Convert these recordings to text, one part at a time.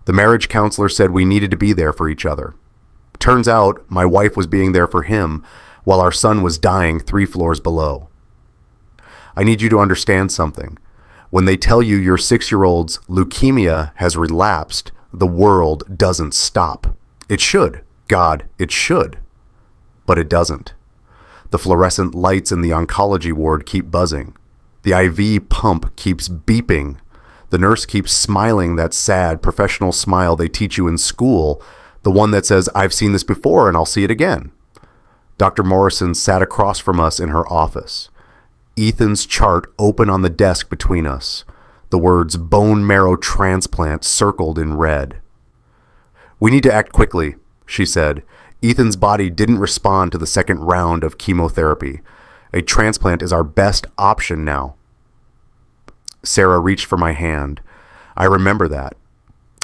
The marriage counselor said we needed to be there for each other. Turns out my wife was being there for him while our son was dying 3 floors below. I need you to understand something. When they tell you your 6-year-old's leukemia has relapsed, the world doesn't stop. It should. God, it should. But it doesn't. The fluorescent lights in the oncology ward keep buzzing. The IV pump keeps beeping. The nurse keeps smiling that sad professional smile they teach you in school, the one that says, "I've seen this before and I'll see it again." Dr. Morrison sat across from us in her office. Ethan's chart open on the desk between us. The words bone marrow transplant circled in red. "We need to act quickly," she said. "Ethan's body didn't respond to the second round of chemotherapy. A transplant is our best option now." Sarah reached for my hand. I remember that.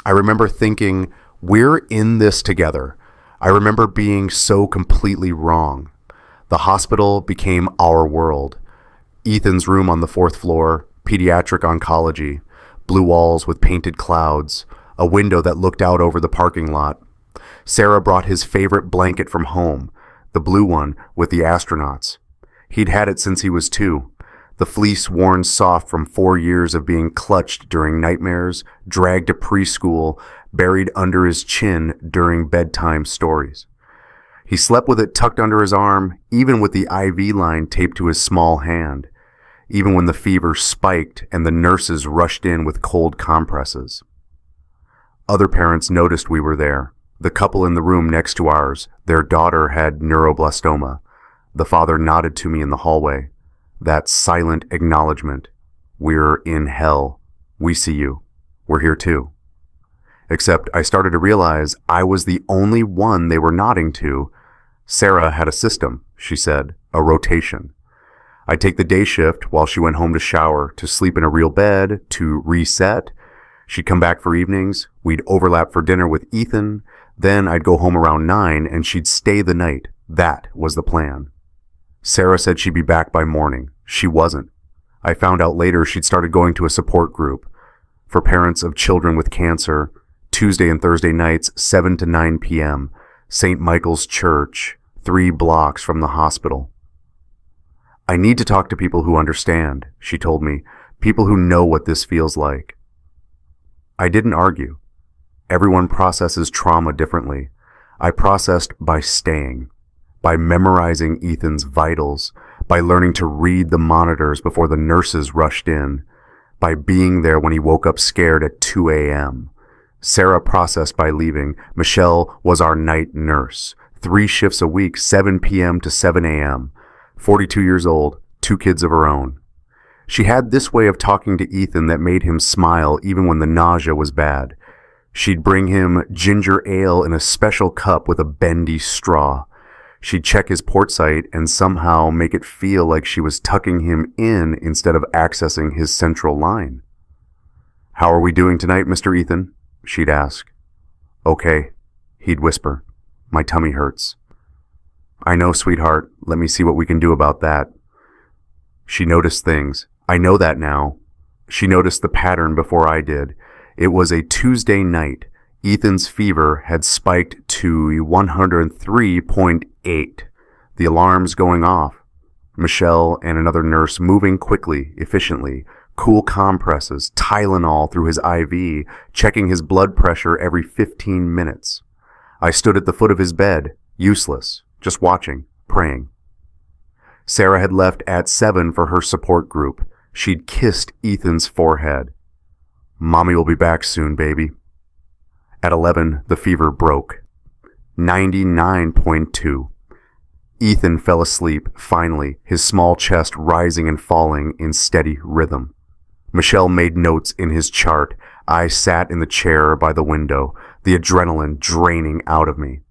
I remember thinking, we're in this together. I remember being so completely wrong. The hospital became our world. Ethan's room on the 4th floor, pediatric oncology, blue walls with painted clouds, a window that looked out over the parking lot. Sarah brought his favorite blanket from home, the blue one with the astronauts. He'd had it since he was 2. The fleece worn soft from 4 years of being clutched during nightmares, dragged to preschool, buried under his chin during bedtime stories. He slept with it tucked under his arm, even with the IV line taped to his small hand, even when the fever spiked and the nurses rushed in with cold compresses. Other parents noticed we were there. The couple in the room next to ours, their daughter had neuroblastoma. The father nodded to me in the hallway. That silent acknowledgement. We're in hell. We see you. We're here too. Except I started to realize I was the only one they were nodding to. Sarah had a system, she said, a rotation. I'd take the day shift while she went home to shower, to sleep in a real bed, to reset. She'd come back for evenings. We'd overlap for dinner with Ethan. Then I'd go home around 9 and she'd stay the night. That was the plan. Sarah said she'd be back by morning. She wasn't. I found out later she'd started going to a support group for parents of children with cancer, Tuesday and Thursday nights, 7 to 9 p.m., St. Michael's Church, 3 blocks from the hospital. "I need to talk to people who understand," she told me, "people who know what this feels like." I didn't argue. Everyone processes trauma differently. I processed by staying, by memorizing Ethan's vitals, by learning to read the monitors before the nurses rushed in, by being there when he woke up scared at 2 a.m. Sarah processed by leaving. Michelle was our night nurse. 3 shifts a week, 7 p.m. to 7 a.m. 42 years old, 2 kids of her own. She had this way of talking to Ethan that made him smile even when the nausea was bad. She'd bring him ginger ale in a special cup with a bendy straw. She'd check his port sight and somehow make it feel like she was tucking him in instead of accessing his central line. "How are we doing tonight, Mr. Ethan?" she'd ask. "Okay," he'd whisper. "My tummy hurts." "I know, sweetheart. Let me see what we can do about that." She noticed things. I know that now. She noticed the pattern before I did. It was a Tuesday night. Ethan's fever had spiked to 103.8. The alarms going off. Michelle and another nurse moving quickly, efficiently. Cool compresses, Tylenol through his IV, checking his blood pressure every 15 minutes. I stood at the foot of his bed, useless, just watching, praying. Sarah had left at 7 for her support group. She'd kissed Ethan's forehead. "Mommy will be back soon, baby." At 11, the fever broke. 99.2. Ethan fell asleep, finally, his small chest rising and falling in steady rhythm. Michelle made notes in his chart. I sat in the chair by the window, the adrenaline draining out of me.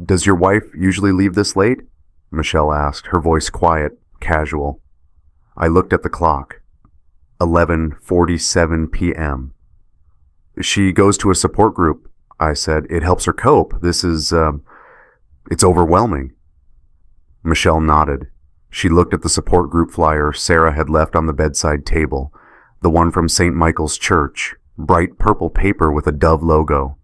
"Does your wife usually leave this late?" Michelle asked, her voice quiet, casual. I looked at the clock. 11:47 p.m. "She goes to a support group," I said. "It helps her cope. This is, it's overwhelming." Michelle nodded. She looked at the support group flyer Sarah had left on the bedside table, the one from St. Michael's Church, bright purple paper with a Dove logo.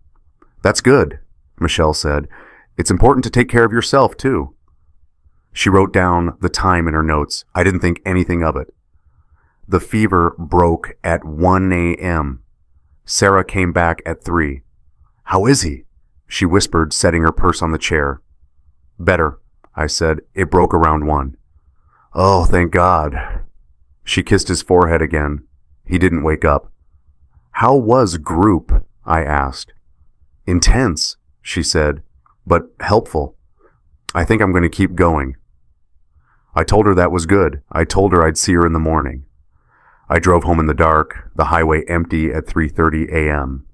"That's good," Michelle said. "It's important to take care of yourself, too." She wrote down the time in her notes. I didn't think anything of it. The fever broke at 1 a.m. Sarah came back at 3. "How is he?" she whispered, setting her purse on the chair. "Better," I said. "It broke around 1. "Oh, thank God." She kissed his forehead again. He didn't wake up. "How was group?" I asked. "Intense," she said, "but helpful. I think I'm going to keep going." I told her that was good. I told her I'd see her in the morning. I drove home in the dark, the highway empty at 3:30 a.m.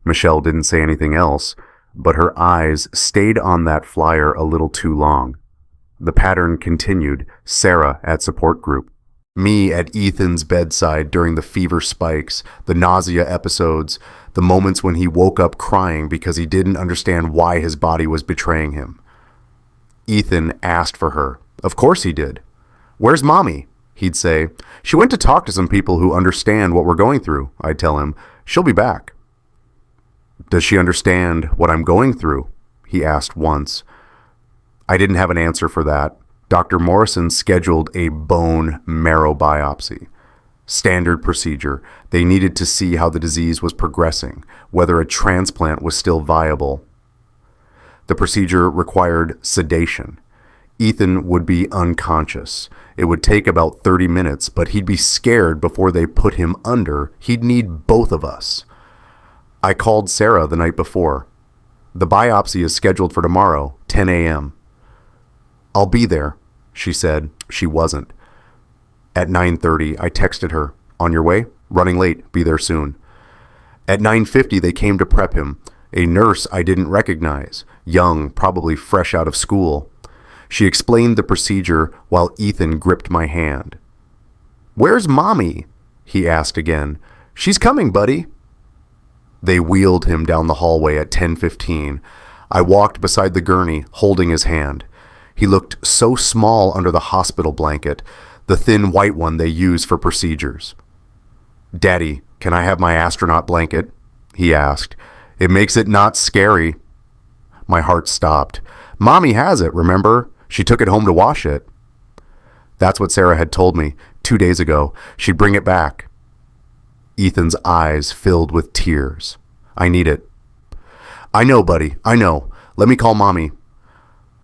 Michelle didn't say anything else, but her eyes stayed on that flyer a little too long. The pattern continued, Sarah at support group. Me at Ethan's bedside during the fever spikes, the nausea episodes, the moments when he woke up crying because he didn't understand why his body was betraying him. Ethan asked for her. Of course he did. "Where's Mommy?" He'd say. "She went to talk to some people who understand what we're going through," I'd tell him. "She'll be back." "Does she understand what I'm going through?" he asked once. I didn't have an answer for that. Dr. Morrison scheduled a bone marrow biopsy. Standard procedure. They needed to see how the disease was progressing, whether a transplant was still viable. The procedure required sedation. Ethan would be unconscious. It would take about 30 minutes, but he'd be scared before they put him under. He'd need both of us. I called Sarah the night before. "The biopsy is scheduled for tomorrow, 10 a.m. "I'll be there," she said. She wasn't. At 9:30, I texted her. "On your way? Running late. Be there soon." At 9:50, they came to prep him. A nurse I didn't recognize, young, probably fresh out of school. She explained the procedure while Ethan gripped my hand. "Where's Mommy?" he asked again. "She's coming, buddy." They wheeled him down the hallway at 10:15. I walked beside the gurney, holding his hand. He looked so small under the hospital blanket, the thin white one they use for procedures. "Daddy, can I have my astronaut blanket?" he asked. "It makes it not scary." My heart stopped. "Mommy has it, remember? She took it home to wash it." That's what Sarah had told me 2 days ago. She'd bring it back. Ethan's eyes filled with tears. "I need it." "I know, buddy. I know. Let me call Mommy."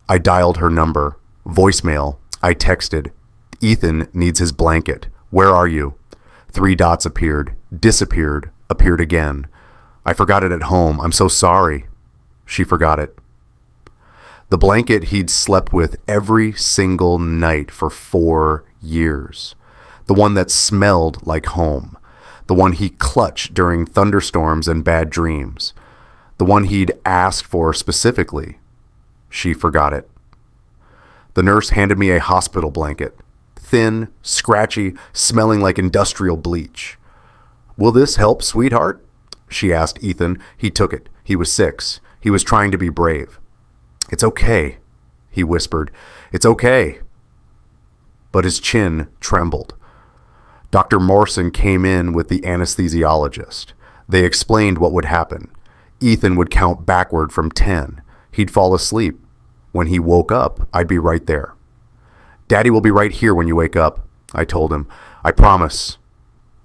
I dialed her number. Voicemail. I texted. "Ethan needs his blanket. Where are you?" 3 dots appeared, disappeared, appeared again. "I forgot it at home. I'm so sorry." She forgot it. The blanket he'd slept with every single night for 4 years. The one that smelled like home. The one he clutched during thunderstorms and bad dreams. The one he'd asked for specifically. She forgot it. The nurse handed me a hospital blanket. Thin, scratchy, smelling like industrial bleach. "Will this help, sweetheart?" she asked Ethan. He took it. He was 6. He was trying to be brave. "It's okay," he whispered. "It's okay." But his chin trembled. Dr. Morrison came in with the anesthesiologist. They explained what would happen. Ethan would count backward from 10. He'd fall asleep. When he woke up, I'd be right there. "Daddy will be right here when you wake up," I told him. "I promise."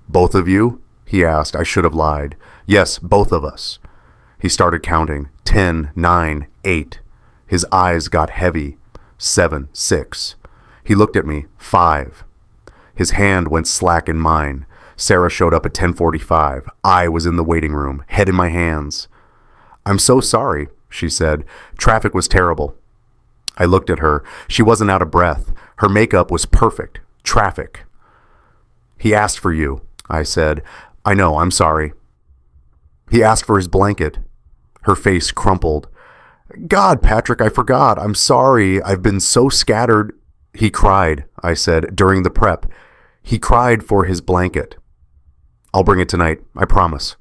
"Both of you?" he asked. I should have lied. "Yes, both of us." He started counting. 10, 9, 8. His eyes got heavy. 7, 6. He looked at me. 5. His hand went slack in mine. Sarah showed up at 10:45. I was in the waiting room, head in my hands. "I'm so sorry," she said. "Traffic was terrible." I looked at her. She wasn't out of breath. Her makeup was perfect. Traffic. "He asked for you," I said. "I know, I'm sorry." "He asked for his blanket." Her face crumpled. "God, Patrick, I forgot. I'm sorry. I've been so scattered." "He cried," I said, "during the prep. He cried for his blanket." "I'll bring it tonight. I promise."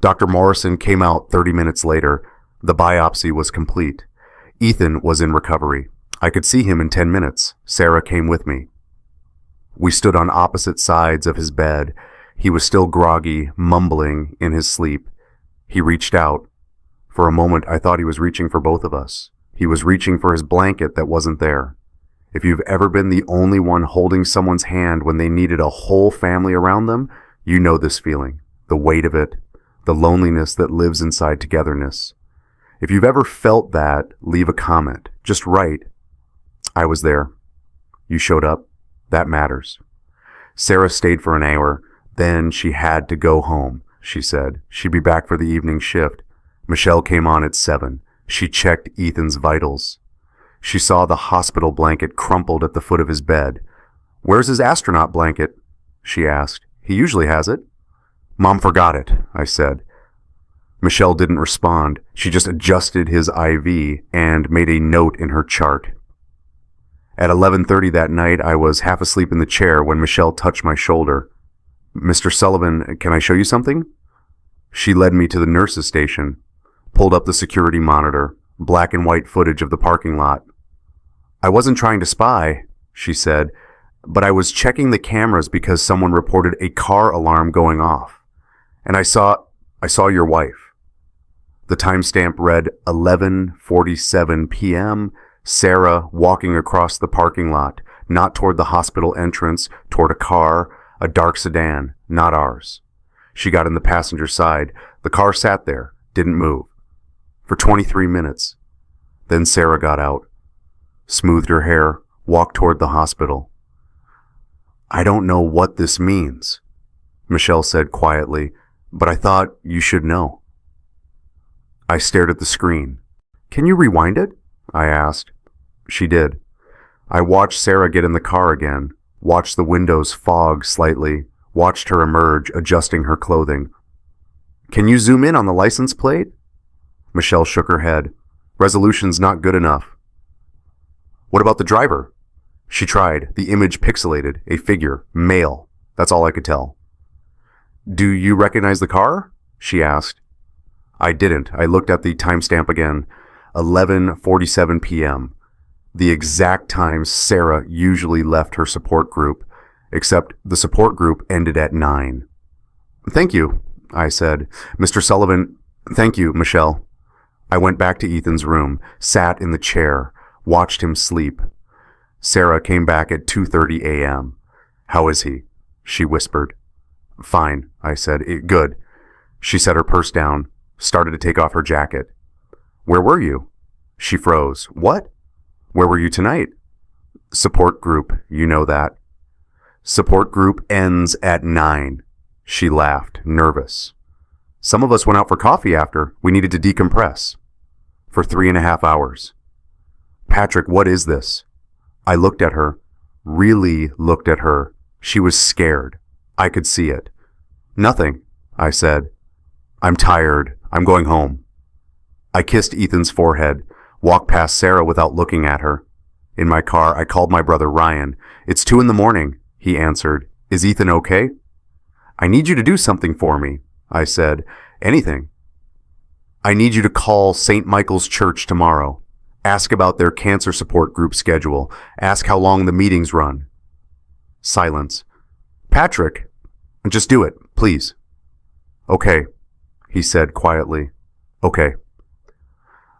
Dr. Morrison came out 30 minutes later. The biopsy was complete. Ethan was in recovery. I could see him in 10 minutes. Sarah came with me. We stood on opposite sides of his bed. He was still groggy, mumbling in his sleep. He reached out. For a moment, I thought he was reaching for both of us. He was reaching for his blanket that wasn't there. If you've ever been the only one holding someone's hand when they needed a whole family around them, you know this feeling, the weight of it, the loneliness that lives inside togetherness. If you've ever felt that, leave a comment. Just write, "I was there. You showed up. That matters." Sarah stayed for an hour. Then she had to go home, she said. She'd be back for the evening shift. Michelle came on at 7. She checked Ethan's vitals. She saw the hospital blanket crumpled at the foot of his bed. "Where's his astronaut blanket?" she asked. "He usually has it." "Mom forgot it," I said. Michelle didn't respond. She just adjusted his IV and made a note in her chart. At 11:30 that night, I was half asleep in the chair when Michelle touched my shoulder. "Mr. Sullivan, can I show you something?" She led me to the nurse's station, pulled up the security monitor, black and white footage of the parking lot. "I wasn't trying to spy," she said, "but I was checking the cameras because someone reported a car alarm going off. And I saw your wife." The timestamp read 11:47 p.m., Sarah walking across the parking lot, not toward the hospital entrance, toward a car, a dark sedan, not ours. She got in the passenger side. The car sat there, didn't move. For 23 minutes. Then Sarah got out, smoothed her hair, walked toward the hospital. "I don't know what this means," Michelle said quietly, "but I thought you should know." I stared at the screen. "Can you rewind it?" I asked. She did. I watched Sarah get in the car again, watched the windows fog slightly, watched her emerge, adjusting her clothing. "Can you zoom in on the license plate?" Michelle shook her head. "Resolution's not good enough." "What about the driver?" She tried. The image pixelated, a figure, male. That's all I could tell. "Do you recognize the car?" she asked. I didn't. I looked at the timestamp again. 11:47 p.m. The exact time Sarah usually left her support group, except the support group ended at 9. "Thank you," I said. "Mr. Sullivan, thank you, Michelle." I went back to Ethan's room, sat in the chair, watched him sleep. Sarah came back at 2:30 a.m. "How is he?" she whispered. "Fine," I said. "Good." She set her purse down, started to take off her jacket. "Where were you?" She froze. "What? Where were you tonight?" "Support group, you know that." "Support group ends at 9. She laughed, nervous. "Some of us went out for coffee after. We needed to decompress." "For 3.5 hours. "Patrick, what is this?" I looked at her, really looked at her. She was scared. I could see it. "Nothing," I said. "I'm tired. I'm going home." I kissed Ethan's forehead, walked past Sarah without looking at her. In my car, I called my brother Ryan. "It's 2 a.m, he answered. "Is Ethan okay?" "I need you to do something for me," I said. "Anything." "I need you to call St. Michael's Church tomorrow. Ask about their cancer support group schedule. Ask how long the meetings run." Silence. "Patrick, just do it, please." "Okay," he said quietly. "Okay."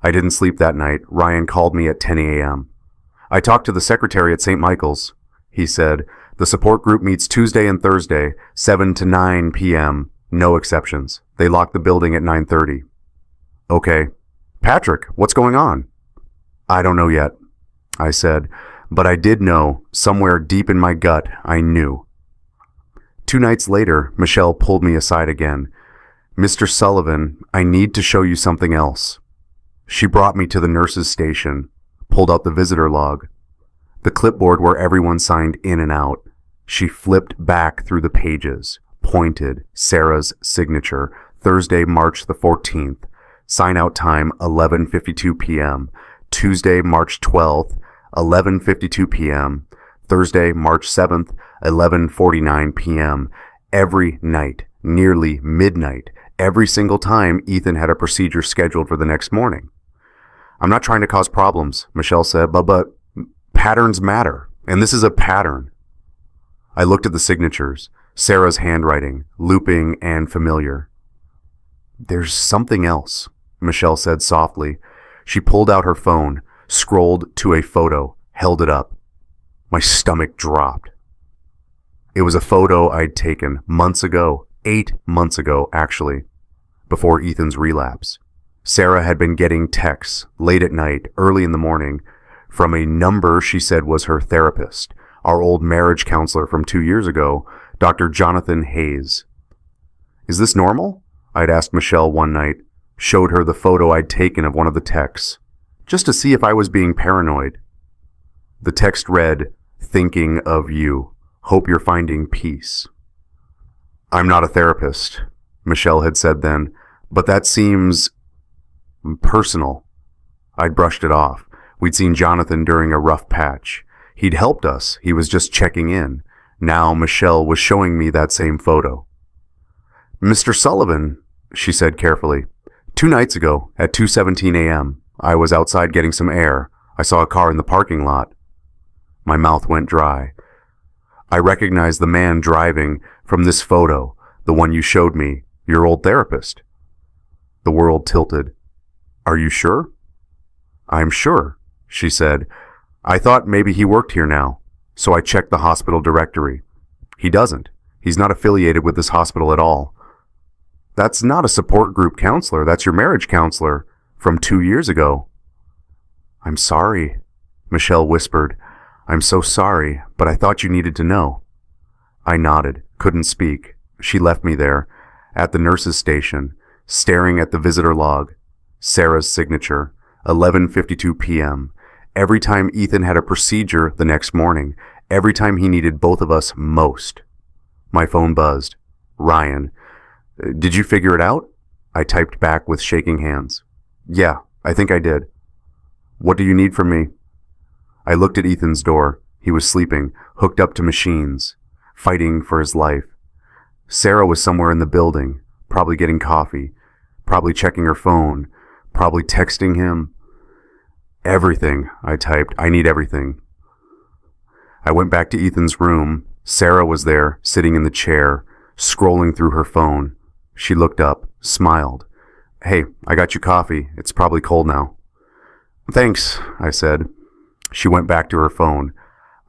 I didn't sleep that night. Ryan called me at 10 a.m. "I talked to the secretary at St. Michael's," he said. "The support group meets Tuesday and Thursday, 7 to 9 p.m., no exceptions. They lock the building at 9:30. "Okay." "Patrick, what's going on?" "I don't know yet," I said, but I did know, somewhere deep in my gut, I knew. 2 nights later, Michelle pulled me aside again. "Mr. Sullivan, I need to show you something else." She brought me to the nurse's station, pulled out the visitor log, the clipboard where everyone signed in and out. She flipped back through the pages, pointed, Sarah's signature, Thursday, March the 14th, sign out time 11:52 p.m., Tuesday, March 12th, 11:52 p.m., Thursday, March 7th, 11:49 p.m., every night, nearly midnight, every single time Ethan had a procedure scheduled for the next morning. "I'm not trying to cause problems," Michelle said, but patterns matter, and this is a pattern. I looked at the signatures. Sarah's handwriting, looping and familiar. "There's something else," Michelle said softly. She pulled out her phone, scrolled to a photo, held it up. My stomach dropped. It was a photo I'd taken months ago, 8 months ago actually, before Ethan's relapse. Sarah had been getting texts late at night, early in the morning, from a number she said was her therapist, our old marriage counselor from 2 years ago, Dr. Jonathan Hayes. "Is this normal?" I'd asked Michelle one night, showed her the photo I'd taken of one of the texts, just to see if I was being paranoid. The text read, "Thinking of you. Hope you're finding peace." "I'm not a therapist," Michelle had said then, "but that seems personal." I'd brushed it off. We'd seen Jonathan during a rough patch. He'd helped us. He was just checking in. Now Michelle was showing me that same photo. "Mr. Sullivan," she said carefully, "2 nights ago at 2:17 a.m., I was outside getting some air. I saw a car in the parking lot." My mouth went dry. "I recognized the man driving from this photo, the one you showed me, your old therapist." The world tilted. "Are you sure?" "I'm sure," she said. "I thought maybe he worked here now, so I checked the hospital directory. He doesn't. He's not affiliated with this hospital at all." "That's not a support group counselor. That's your marriage counselor from 2 years ago." "I'm sorry," Michelle whispered. "I'm so sorry, but I thought you needed to know." I nodded, couldn't speak. She left me there, at the nurse's station, staring at the visitor log. Sarah's signature, 11:52 p.m. Every time Ethan had a procedure the next morning, every time he needed both of us most. My phone buzzed. "Ryan, did you figure it out?" I typed back with shaking hands. "Yeah, I think I did." "What do you need from me?" I looked at Ethan's door. He was sleeping, hooked up to machines, fighting for his life. Sarah was somewhere in the building, probably getting coffee, probably checking her phone, probably texting him. "Everything," I typed. "I need everything." I went back to Ethan's room. Sarah was there, sitting in the chair, scrolling through her phone. She looked up, smiled. "Hey, I got you coffee. It's probably cold now." "Thanks," I said. She went back to her phone.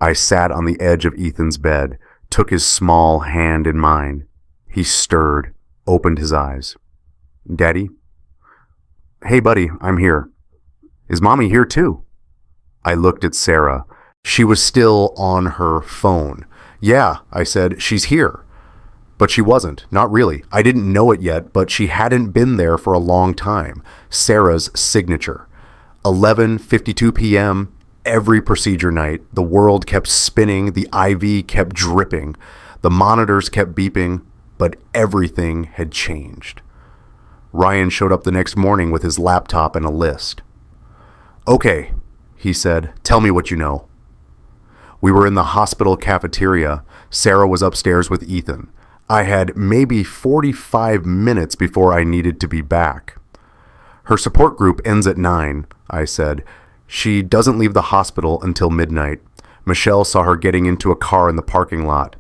I sat on the edge of Ethan's bed, took his small hand in mine. He stirred, opened his eyes. "Daddy?" "Hey, buddy, I'm here." "Is Mommy here too?" I looked at Sarah. She was still on her phone. "Yeah," I said, "she's here." But she wasn't, not really. I didn't know it yet, but she hadn't been there for a long time. Sarah's signature. 11:52 p.m., every procedure night. The world kept spinning, the IV kept dripping, the monitors kept beeping, but everything had changed. Ryan showed up the next morning with his laptop and a list. "Okay," he said, "tell me what you know." We were in the hospital cafeteria. Sarah was upstairs with Ethan. I had maybe 45 minutes before I needed to be back. "Her support group ends at 9, I said. "She doesn't leave the hospital until midnight. Michelle saw her getting into a car in the parking lot.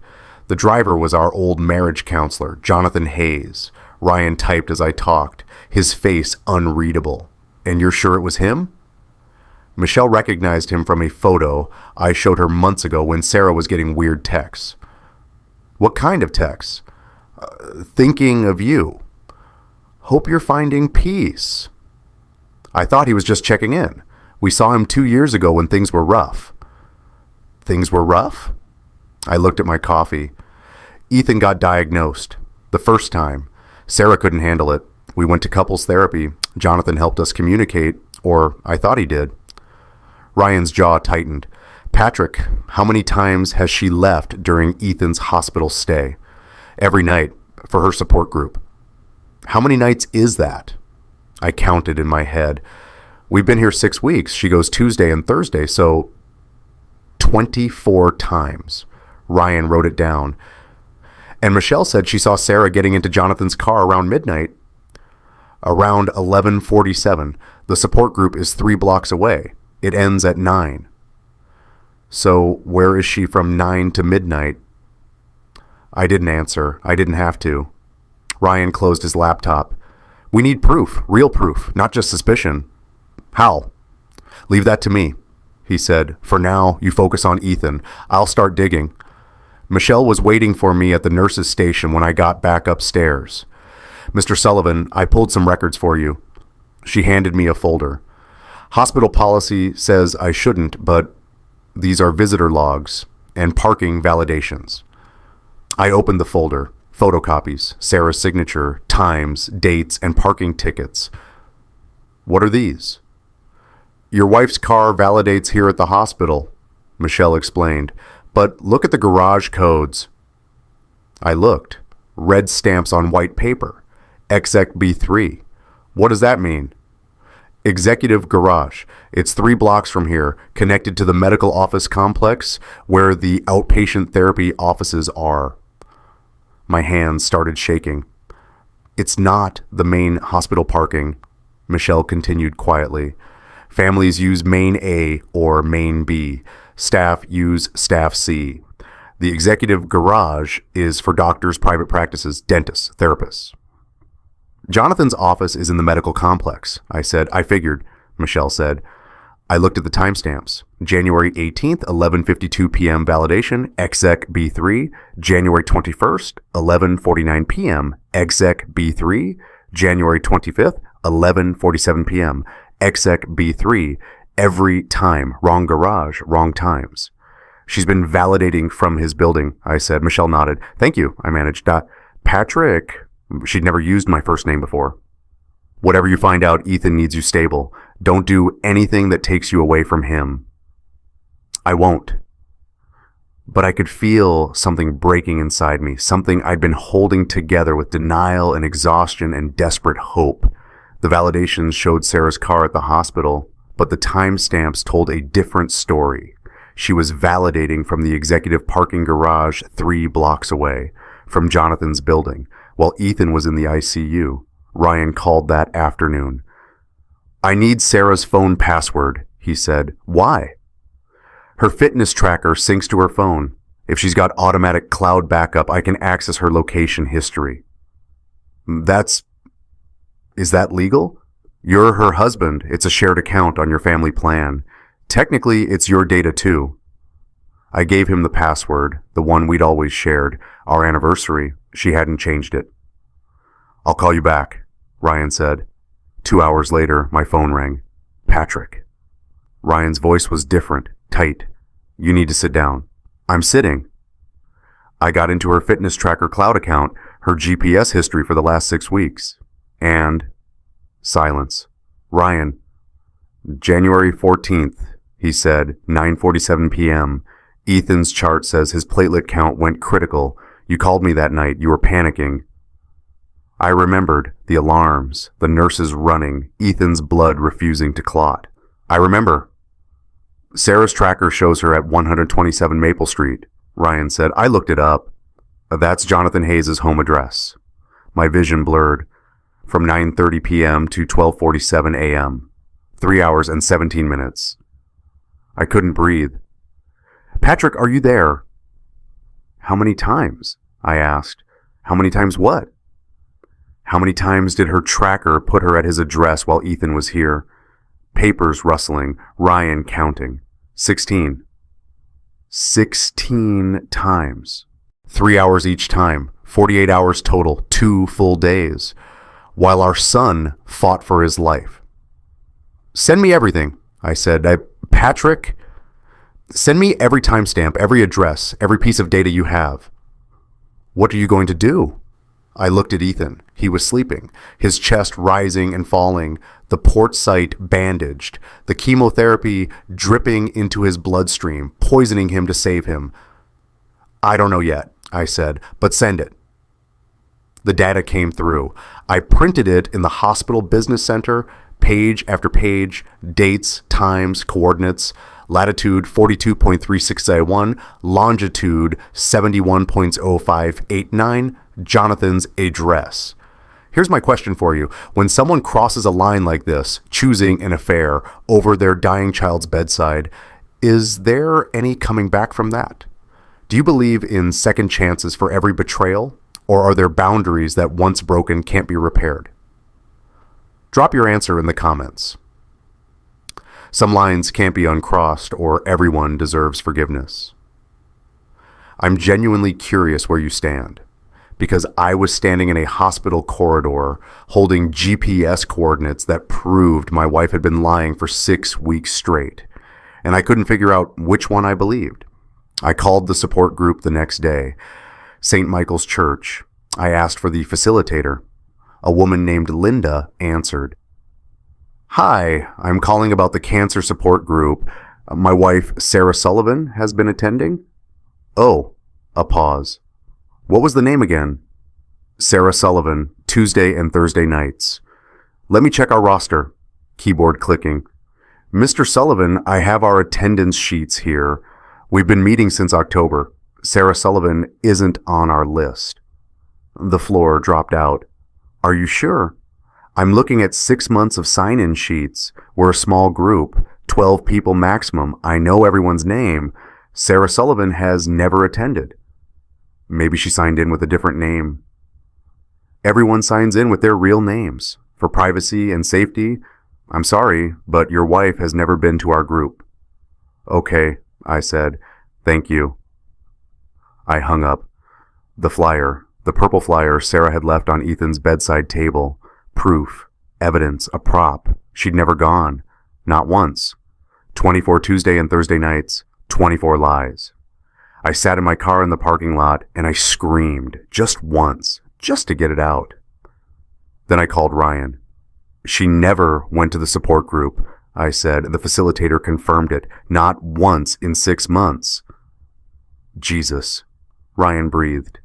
The driver was our old marriage counselor, Jonathan Hayes." Ryan typed as I talked, his face unreadable. "And you're sure it was him?" Michelle recognized him from a photo I showed her months ago when Sarah was getting weird texts. "What kind of texts?" "Thinking of you. Hope you're finding peace." I thought he was just checking in. We saw him 2 years ago when things were rough. Things were rough? I looked at my coffee. Ethan got diagnosed. The first time. Sarah couldn't handle it. We went to couples therapy. Jonathan helped us communicate, or I thought he did. Ryan's jaw tightened. "Patrick, how many times has she left during Ethan's hospital stay?" "Every night, for her support group." "How many nights is that?" I counted in my head. "We've been here 6 weeks. She goes Tuesday and Thursday, so 24 times. Ryan wrote it down. "And Michelle said she saw Sarah getting into Jonathan's car around midnight." "Around 11:47. The support group is 3 blocks away. It ends at 9. "So where is she from 9 to midnight?" I didn't answer. I didn't have to. Ryan closed his laptop. We need proof, real proof, not just suspicion. How? Leave that to me, he said. For now, you focus on Ethan. I'll start digging. Michelle was waiting for me at the nurse's station when I got back upstairs. Mr. Sullivan, I pulled some records for you. She handed me a folder. Hospital policy says I shouldn't, but these are visitor logs and parking validations. I opened the folder. Photocopies, Sarah's signature, times, dates, and parking tickets. What are these? Your wife's car validates here at the hospital, Michelle explained. But look at the garage codes. I looked. Red stamps on white paper. Exec B3. What does that mean? Executive Garage. It's 3 blocks from here, connected to the medical office complex where the outpatient therapy offices are. My hands started shaking. It's not the main hospital parking, Michelle continued quietly. Families use Main A or Main B. Staff use Staff C. The executive garage is for doctors, private practices, dentists, therapists. Jonathan's office is in the medical complex, I said. I figured, Michelle said. I looked at the timestamps. January 18th, 11:52 p.m. validation, exec B3. January 21st, 11:49 p.m. exec B3. January 25th, 11:47 p.m. exec B3. Every time. Wrong garage, wrong times. She's been validating from his building, I said. Michelle nodded. Thank you, I managed. Patrick. She'd never used my first name before. Whatever you find out, Ethan needs you stable. Don't do anything that takes you away from him. I won't. But I could feel something breaking inside me, something I'd been holding together with denial and exhaustion and desperate hope. The validations showed Sarah's car at the hospital, but the timestamps told a different story. She was validating from the executive parking garage 3 blocks away, from Jonathan's building, while Ethan was in the ICU. Ryan called that afternoon. I need Sarah's phone password, he said. Why? Her fitness tracker syncs to her phone. If she's got automatic cloud backup, I can access her location history. Is that legal? You're her husband. It's a shared account on your family plan. Technically, it's your data too. I gave him the password, the one we'd always shared, our anniversary. She hadn't changed it. I'll call you back, Ryan said. 2 hours later, my phone rang. Patrick. Ryan's voice was different, tight. You need to sit down. I'm sitting. I got into her fitness tracker cloud account, her GPS history for the last 6 weeks. And silence. Ryan. January 14th, he said, 9:47 p.m. Ethan's chart says his platelet count went critical. You called me that night. You were panicking. I remembered the alarms, the nurses running, Ethan's blood refusing to clot. I remember. Sarah's tracker shows her at 127 Maple Street, Ryan said. I looked it up. That's Jonathan Hayes' home address. My vision blurred. From 9:30 p.m. to 12:47 a.m. 3 hours and 17 minutes. I couldn't breathe. Patrick, are you there? How many times? I asked. How many times what? How many times did her tracker put her at his address while Ethan was here? Papers rustling, Ryan counting. 16. 16 times. 3 hours each time. 48 hours total. 2 full days. While our son fought for his life. Send me everything, I said. Patrick, send me every timestamp, every address, every piece of data you have. What are you going to do? I looked at Ethan. He was sleeping, his chest rising and falling, the port site bandaged, the chemotherapy dripping into his bloodstream, poisoning him to save him. I don't know yet, I said, but send it. The data came through. I printed it in the hospital business center, page after page, dates, times, coordinates, latitude 42.3601, longitude 71.0589, Jonathan's address. Here's my question for you. When someone crosses a line like this, choosing an affair over their dying child's bedside, is there any coming back from that? Do you believe in second chances for every betrayal, or are there boundaries that once broken can't be repaired? Drop your answer in the comments. Some lines can't be uncrossed, or everyone deserves forgiveness. I'm genuinely curious where you stand, because I was standing in a hospital corridor holding GPS coordinates that proved my wife had been lying for 6 weeks straight, and I couldn't figure out which one I believed. I called the support group the next day, St. Michael's Church. I asked for the facilitator. A woman named Linda answered. "Hi, I'm calling about the cancer support group. My wife, Sarah Sullivan, has been attending." "Oh," a pause. "What was the name again?" "Sarah Sullivan, Tuesday and Thursday nights." "Let me check our roster." Keyboard clicking. "Mr. Sullivan, I have our attendance sheets here. We've been meeting since October. Sarah Sullivan isn't on our list." The floor dropped out. "Are you sure? I'm looking at 6 months of sign-in sheets. We're a small group, 12 people maximum. I know everyone's name. Sarah Sullivan has never attended." "Maybe she signed in with a different name." "Everyone signs in with their real names. For privacy and safety, I'm sorry, but your wife has never been to our group." "Okay," I said. "Thank you." I hung up. The flyer, the purple flyer Sarah had left on Ethan's bedside table. Proof, evidence, a prop. She'd never gone. Not once. 24 Tuesday and Thursday nights, 24 lies. I sat in my car in the parking lot and I screamed, just once, just to get it out. Then I called Ryan. "She never went to the support group," I said. The facilitator confirmed it. "Not once in 6 months." "Jesus," Ryan breathed.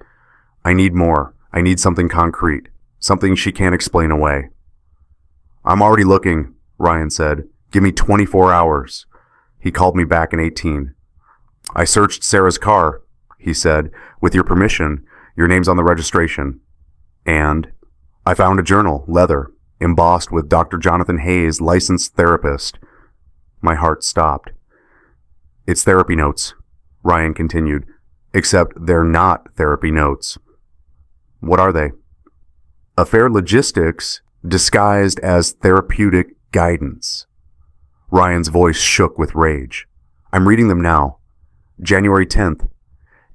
"I need more. I need something concrete. Something she can't explain away." "I'm already looking," Ryan said. "Give me 24 hours. He called me back in 18. "I searched Sarah's car," he said. "With your permission, your name's on the registration. And I found a journal, leather, embossed with Dr. Jonathan Hayes, licensed therapist." My heart stopped. "It's therapy notes," Ryan continued, "except they're not therapy notes." "What are they?" "Affair logistics disguised as therapeutic guidance." Ryan's voice shook with rage. "I'm reading them now. January 10th.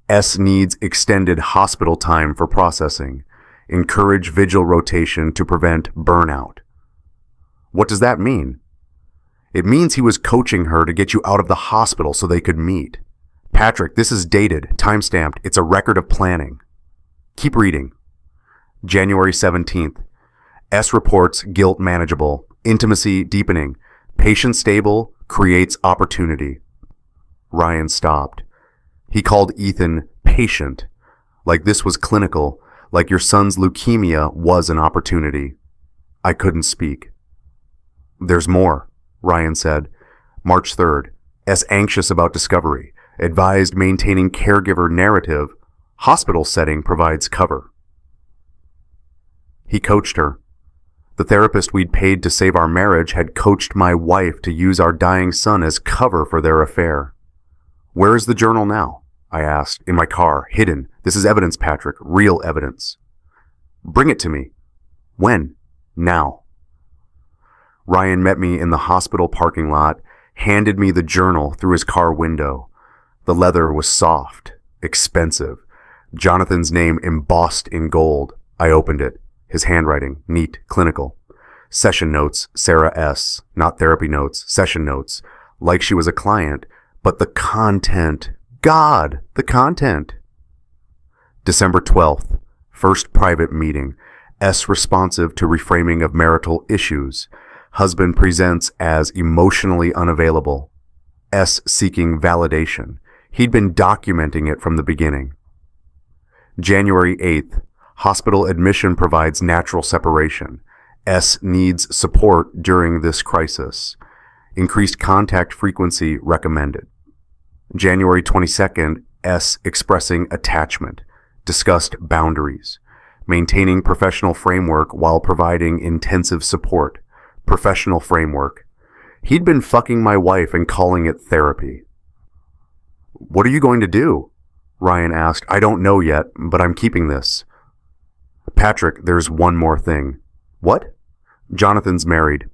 S needs extended hospital time for processing. Encourage vigil rotation to prevent burnout." What does that mean? It means he was coaching her to get you out of the hospital so they could meet. Patrick, this is dated, time-stamped. It's a record of planning. Keep reading. January 17th. S reports guilt manageable, intimacy deepening, patient stable, creates opportunity. Ryan stopped. He called Ethan patient, like this was clinical, like your son's leukemia was an opportunity. I couldn't speak. "There's more," Ryan said. March 3rd. S anxious about discovery, advised maintaining caregiver narrative, hospital setting provides cover. He coached her. The therapist we'd paid to save our marriage had coached my wife to use our dying son as cover for their affair. "Where is the journal now?" I asked. "In my car, hidden. This is evidence, Patrick, real evidence." "Bring it to me." "When?" "Now." Ryan met me in the hospital parking lot, handed me the journal through his car window. The leather was soft, expensive. Jonathan's name embossed in gold. I opened it. His handwriting, neat, clinical. Session notes, Sarah S. Not therapy notes, session notes. Like she was a client, but the content. God, the content. December 12th, first private meeting. S responsive to reframing of marital issues. Husband presents as emotionally unavailable. S seeking validation. He'd been documenting it from the beginning. January 8th, hospital admission provides natural separation. S needs support during this crisis. Increased contact frequency recommended. January 22nd, S expressing attachment. Discussed boundaries. Maintaining professional framework while providing intensive support. Professional framework. He'd been fucking my wife and calling it therapy. "What are you going to do?" Ryan asked. I don't know yet, but I'm keeping this. Patrick, there's one more thing. What? Jonathan's married.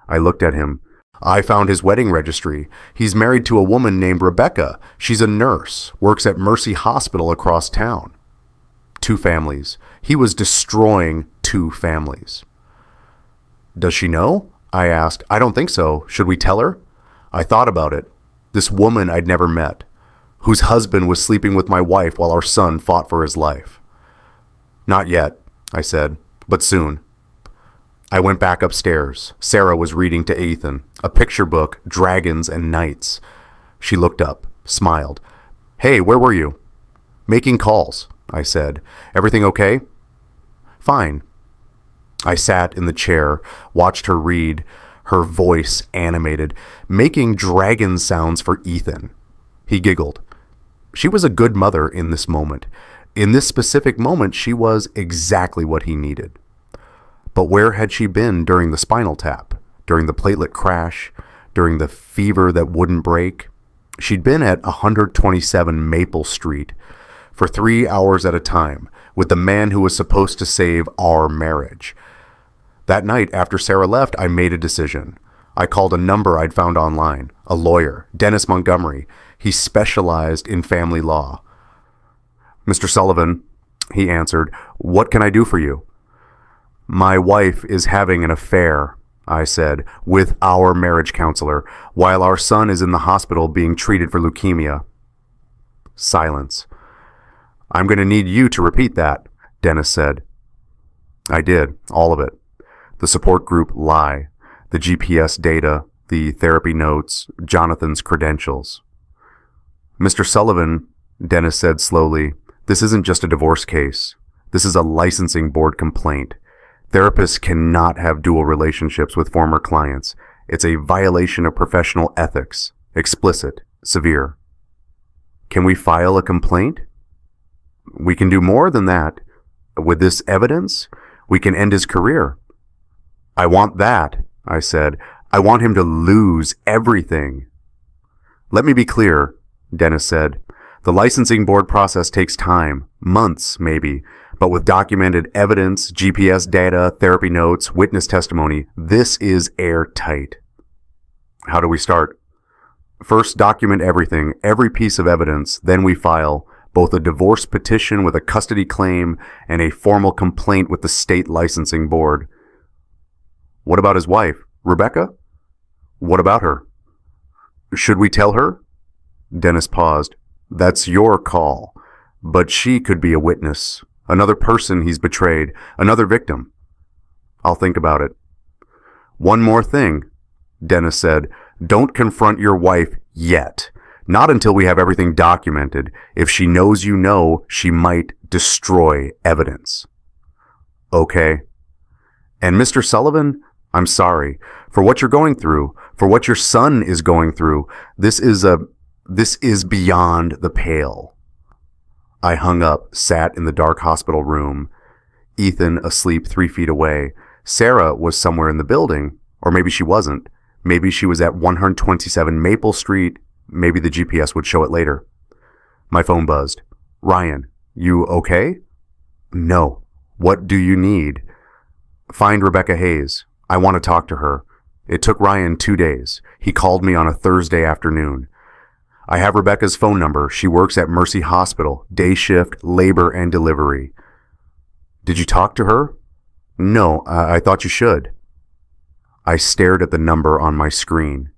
I looked at him. I found his wedding registry. He's married to a woman named Rebecca. She's a nurse, works at Mercy Hospital across town. 2 families. He was destroying 2 families. Does she know? I asked. I don't think so. Should we tell her? I thought about it. This woman I'd never met, whose husband was sleeping with my wife while our son fought for his life. Not yet, I said, but soon. I went back upstairs. Sarah was reading to Ethan, a picture book, Dragons and Knights. She looked up, smiled. Hey, where were you? Making calls, I said. Everything okay? Fine. I sat in the chair, watched her read, her voice animated, making dragon sounds for Ethan. He giggled. She was a good mother in this moment. In this specific moment, she was exactly what he needed. But where had she been during the spinal tap, during the platelet crash, during the fever that wouldn't break? She'd been at 127 Maple Street for 3 hours at a time with the man who was supposed to save our marriage. That night, after Sarah left, I made a decision. I called a number I'd found online, a lawyer, Dennis Montgomery. He specialized in family law. Mr. Sullivan, he answered, what can I do for you? My wife is having an affair, I said, with our marriage counselor, while our son is in the hospital being treated for leukemia. Silence. I'm going to need you to repeat that, Dennis said. I did, all of it. The support group lie, the GPS data, the therapy notes, Jonathan's credentials. Mr. Sullivan, Dennis said slowly, this isn't just a divorce case. This is a licensing board complaint. Therapists cannot have dual relationships with former clients. It's a violation of professional ethics. Explicit, severe. Can we file a complaint? We can do more than that. With this evidence, we can end his career. I want that, I said. I want him to lose everything. Let me be clear, Dennis said. The licensing board process takes time, months maybe, but with documented evidence, GPS data, therapy notes, witness testimony, this is airtight. How do we start? First, document everything, every piece of evidence, then we file both a divorce petition with a custody claim and a formal complaint with the state licensing board. What about his wife, Rebecca? What about her? Should we tell her? Dennis paused. That's your call. But she could be a witness. Another person he's betrayed. Another victim. I'll think about it. One more thing, Dennis said. Don't confront your wife yet. Not until we have everything documented. If she knows you know, she might destroy evidence. Okay. And Mr. Sullivan, I'm sorry for what you're going through, for what your son is going through. This is beyond the pale. I hung up, sat in the dark hospital room. Ethan asleep 3 feet away. Sarah was somewhere in the building, or maybe she wasn't. Maybe she was at 127 Maple Street. Maybe the GPS would show it later. My phone buzzed. Ryan, you okay? No. What do you need? Find Rebecca Hayes. I want to talk to her. It took Ryan 2 days. He called me on a Thursday afternoon. I have Rebecca's phone number. She works at Mercy Hospital, day shift, labor and delivery. Did you talk to her? No, I thought you should. I stared at the number on my screen.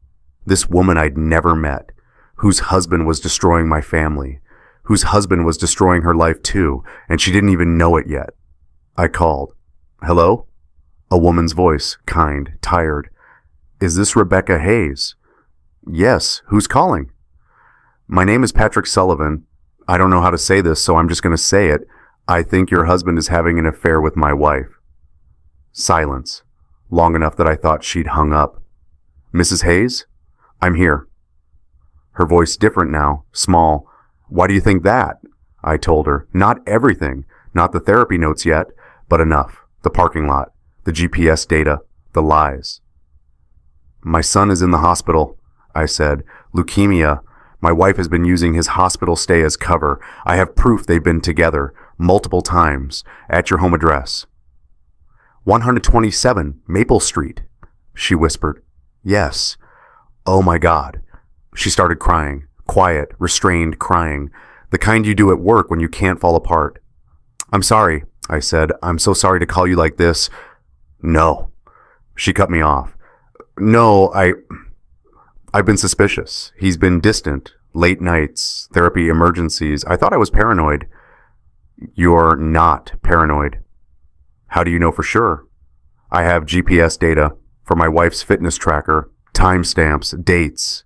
This woman I'd never met, whose husband was destroying my family, whose husband was destroying her life too, and she didn't even know it yet. I called. Hello? A woman's voice, kind, tired. Is this Rebecca Hayes? Yes, who's calling? My name is Patrick Sullivan. I don't know how to say this, so I'm just going to say it. I think your husband is having an affair with my wife. Silence, long enough that I thought she'd hung up. Mrs. Hayes? I'm here. Her voice different now, small. Why do you think that? I told her. Not everything, not the therapy notes yet, but enough. The parking lot, the GPS data, the lies. My son is in the hospital, I said. Leukemia. My wife has been using his hospital stay as cover. I have proof they've been together multiple times at your home address. 127 Maple Street, she whispered. Yes. Oh my God. She started crying, quiet, restrained crying, the kind you do at work when you can't fall apart. I'm sorry, I said. I'm so sorry to call you like this. No. She cut me off. No, I've been suspicious. He's been distant, late nights, therapy emergencies. I thought I was paranoid. You're not paranoid. How do you know for sure? I have GPS data for my wife's fitness tracker, timestamps, dates.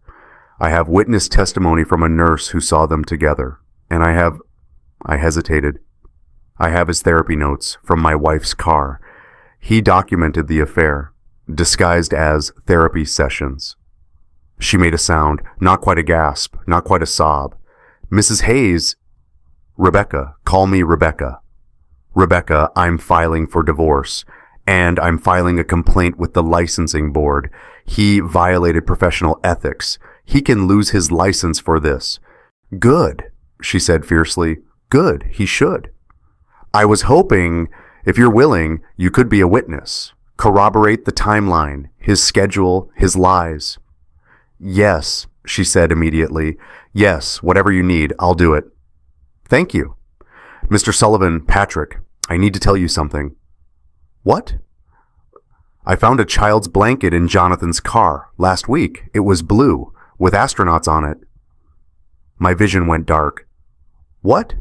I have witness testimony from a nurse who saw them together. And I hesitated. I have his therapy notes from my wife's car. He documented the affair, disguised as therapy sessions. She made a sound, not quite a gasp, not quite a sob. Mrs. Hayes, Rebecca, call me Rebecca. Rebecca, I'm filing for divorce, and I'm filing a complaint with the licensing board. He violated professional ethics. He can lose his license for this. Good, she said fiercely. Good, he should. I was hoping, if you're willing, you could be a witness. Corroborate the timeline, his schedule, his lies. Yes, she said immediately. Yes, whatever you need, I'll do it. Thank you. Mr. Sullivan, Patrick, I need to tell you something. What? I found a child's blanket in Jonathan's car last week. It was blue, with astronauts on it. My vision went dark. What?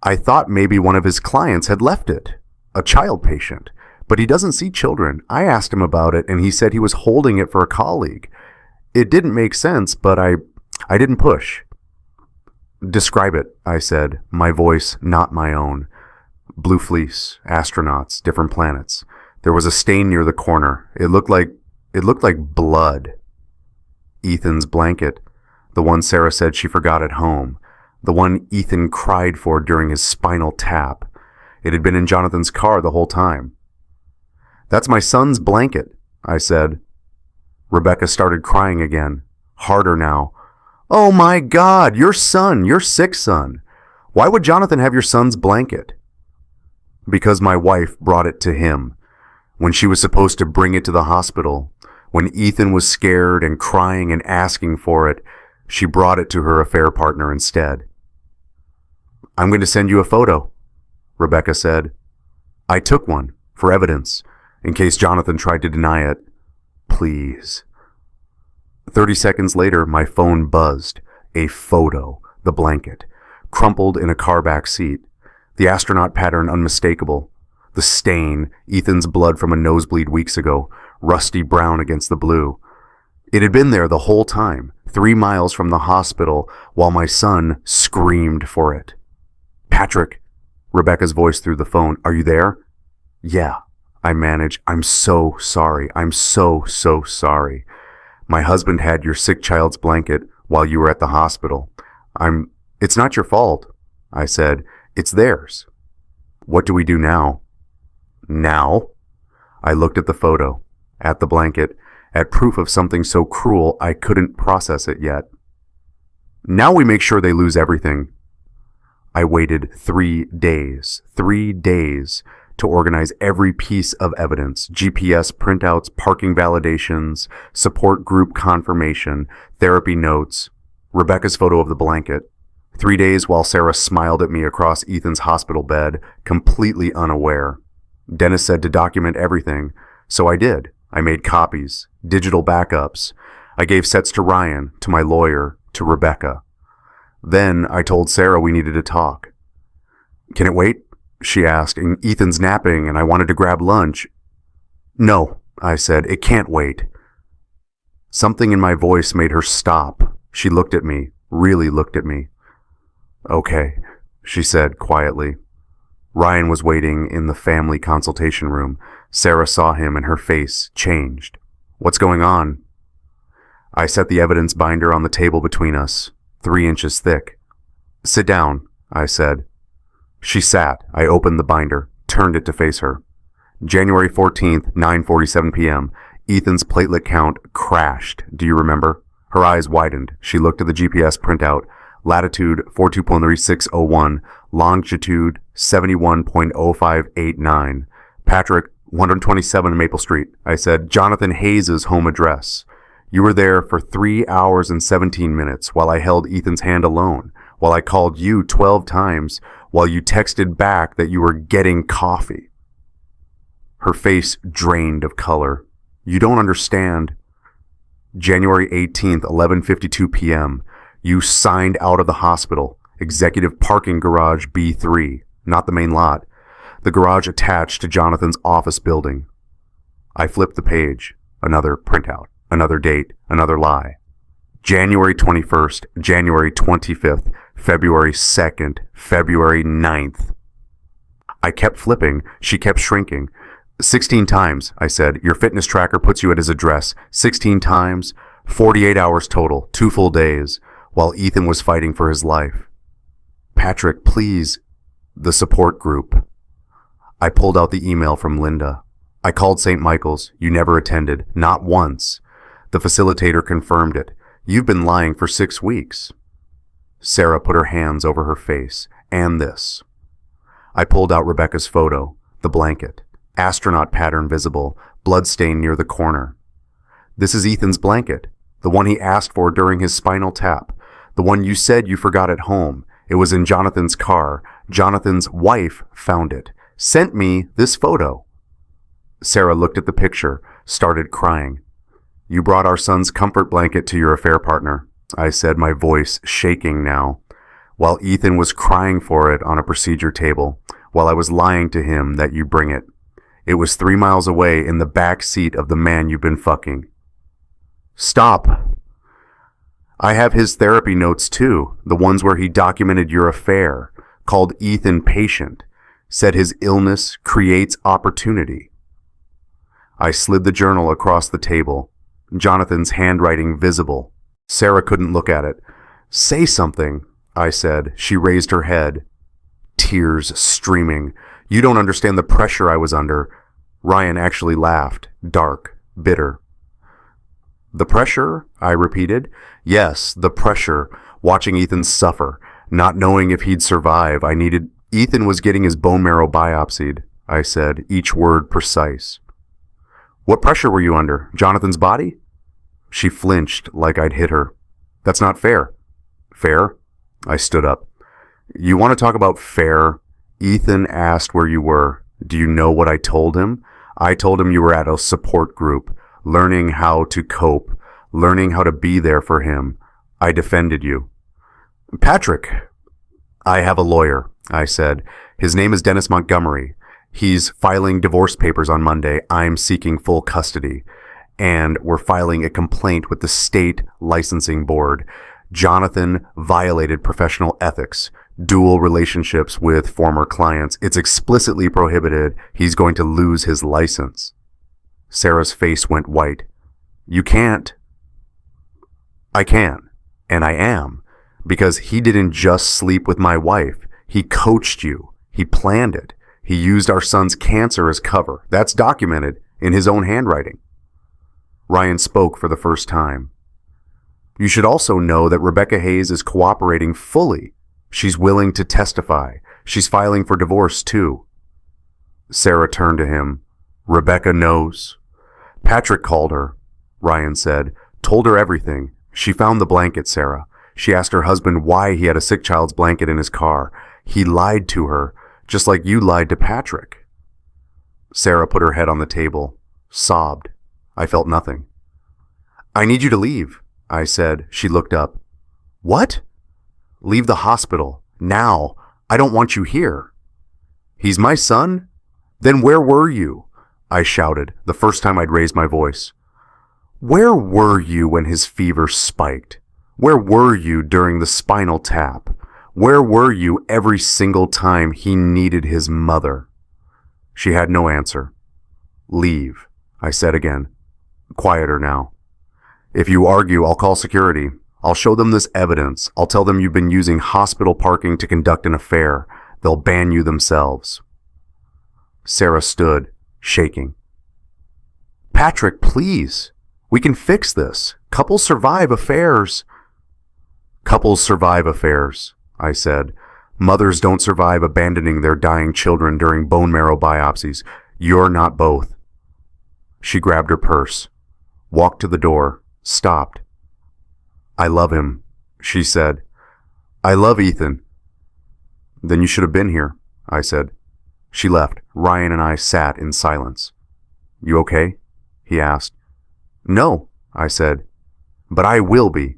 I thought maybe one of his clients had left it, a child patient, but he doesn't see children. I asked him about it, and he said he was holding it for a colleague. It didn't make sense, but I didn't push. Describe it, I said, my voice not my own. Blue fleece, astronauts, different planets. There was a stain near the corner. It looked like blood. Ethan's blanket, the one Sarah said she forgot at home, the one Ethan cried for during his spinal tap. It had been in Jonathan's car the whole time. That's my son's blanket, I said. Rebecca started crying again, harder now. Oh my God, your son, your sick son. Why would Jonathan have your son's blanket? Because my wife brought it to him when she was supposed to bring it to the hospital. When Ethan was scared and crying and asking for it, she brought it to her affair partner instead. I'm going to send you a photo, Rebecca said. I took one for evidence in case Jonathan tried to deny it. Please. 30 seconds later, my phone buzzed. A photo, the blanket, crumpled in a car back seat. The astronaut pattern unmistakable. The stain, Ethan's blood from a nosebleed weeks ago, rusty brown against the blue. It had been there the whole time, 3 miles from the hospital, while my son screamed for it. Patrick, Rebecca's voice through the phone, are you there? Yeah, I managed. I'm so sorry. I'm so sorry. My husband had your sick child's blanket while you were at the hospital. It's not your fault, I said. It's theirs. What do we do now? Now? I looked at the photo, at the blanket, at proof of something so cruel I couldn't process it yet. Now we make sure they lose everything. I waited 3 days to organize every piece of evidence, GPS printouts, parking validations, support group confirmation, therapy notes, Rebecca's photo of the blanket. 3 days while Sarah smiled at me across Ethan's hospital bed, completely unaware. Dennis said to document everything, so I did. I made copies, digital backups. I gave sets to Ryan, to my lawyer, to Rebecca. Then I told Sarah we needed to talk. Can it wait? She asked. Ethan's napping and I wanted to grab lunch. No, I said, it can't wait. Something in my voice made her stop. She looked at me, really looked at me. Okay, she said quietly. Ryan was waiting in the family consultation room. Sarah saw him and her face changed. What's going on? I set the evidence binder on the table between us, 3 inches thick. Sit down, I said. She sat. I opened the binder, turned it to face her. January 14th, 9:47 p.m. Ethan's platelet count crashed. Do you remember? Her eyes widened. She looked at the GPS printout. Latitude 42.3601, longitude 71.0589. Patrick, 127 Maple Street. I said, Jonathan Hayes' home address. You were there for 3 hours and 17 minutes while I held Ethan's hand alone, while I called you 12 times, while you texted back that you were getting coffee. Her face drained of color. You don't understand. January 18th, 11:52 p.m. You signed out of the hospital. Executive parking garage B3, not the main lot. The garage attached to Jonathan's office building. I flipped the page. Another printout. Another date. Another lie. January 21st, January 25th, February 2nd, February 9th. I kept flipping. She kept shrinking. 16 times, I said. Your fitness tracker puts you at his address. 16 times, 48 hours total, 2 full days, while Ethan was fighting for his life. Patrick, please. The support group. I pulled out the email from Linda. I called St. Michael's. You never attended. Not once. The facilitator confirmed it. You've been lying for 6 weeks. Sarah put her hands over her face. And this. I pulled out Rebecca's photo. The blanket. Astronaut pattern visible. Bloodstain near the corner. This is Ethan's blanket. The one he asked for during his spinal tap. The one you said you forgot at home. It was in Jonathan's car. Jonathan's wife found it. Sent me this photo. Sarah looked at the picture, started crying. You brought our son's comfort blanket to your affair partner, I said, my voice shaking now, while Ethan was crying for it on a procedure table, while I was lying to him that you bring it. It was 3 miles away in the back seat of the man you've been fucking. Stop. I have his therapy notes too, the ones where he documented your affair, called Ethan patient, said his illness creates opportunity. I slid the journal across the table, Jonathan's handwriting visible. Sarah couldn't look at it. Say something, I said. She raised her head, tears streaming. You don't understand the pressure I was under. Ryan actually laughed, dark, bitter. The pressure? I repeated. Yes, the pressure, watching Ethan suffer, not knowing if he'd survive. Ethan was getting his bone marrow biopsied, I said, each word precise. What pressure were you under? Jonathan's body? She flinched like I'd hit her. That's not fair. Fair? I stood up. You want to talk about fair? Ethan asked where you were. Do you know what I told him? I told him you were at a support group, learning how to cope, learning how to be there for him. I defended you. Patrick, I have a lawyer, I said. His name is Dennis Montgomery. He's filing divorce papers on Monday. I'm seeking full custody. And we're filing a complaint with the state licensing board. Jonathan violated professional ethics, dual relationships with former clients. It's explicitly prohibited. He's going to lose his license. Sarah's face went white. You can't. I can. And I am. Because he didn't just sleep with my wife. He coached you. He planned it. He used our son's cancer as cover. That's documented in his own handwriting. Ryan spoke for the first time. You should also know that Rebecca Hayes is cooperating fully. She's willing to testify. She's filing for divorce, too. Sarah turned to him. Rebecca knows. Patrick called her, Ryan said. Told her everything. She found the blanket, Sarah. She asked her husband why he had a sick child's blanket in his car. He lied to her, just like you lied to Patrick. Sarah put her head on the table, sobbed. I felt nothing. I need you to leave, I said. She looked up. What? Leave the hospital. Now. I don't want you here. He's my son? Then where were you? I shouted, the first time I'd raised my voice. Where were you when his fever spiked? Where were you during the spinal tap? Where were you every single time he needed his mother? She had no answer. Leave, I said again. Quieter now. If you argue, I'll call security. I'll show them this evidence. I'll tell them you've been using hospital parking to conduct an affair. They'll ban you themselves. Sarah stood, shaking. Patrick, please. We can fix this. Couples survive affairs. Couples survive affairs, I said. Mothers don't survive abandoning their dying children during bone marrow biopsies. You're not both. She grabbed her purse, walked to the door, stopped. I love him, she said. I love Ethan. Then you should have been here, I said. She left. Ryan and I sat in silence. You okay? He asked. No, I said. But I will be.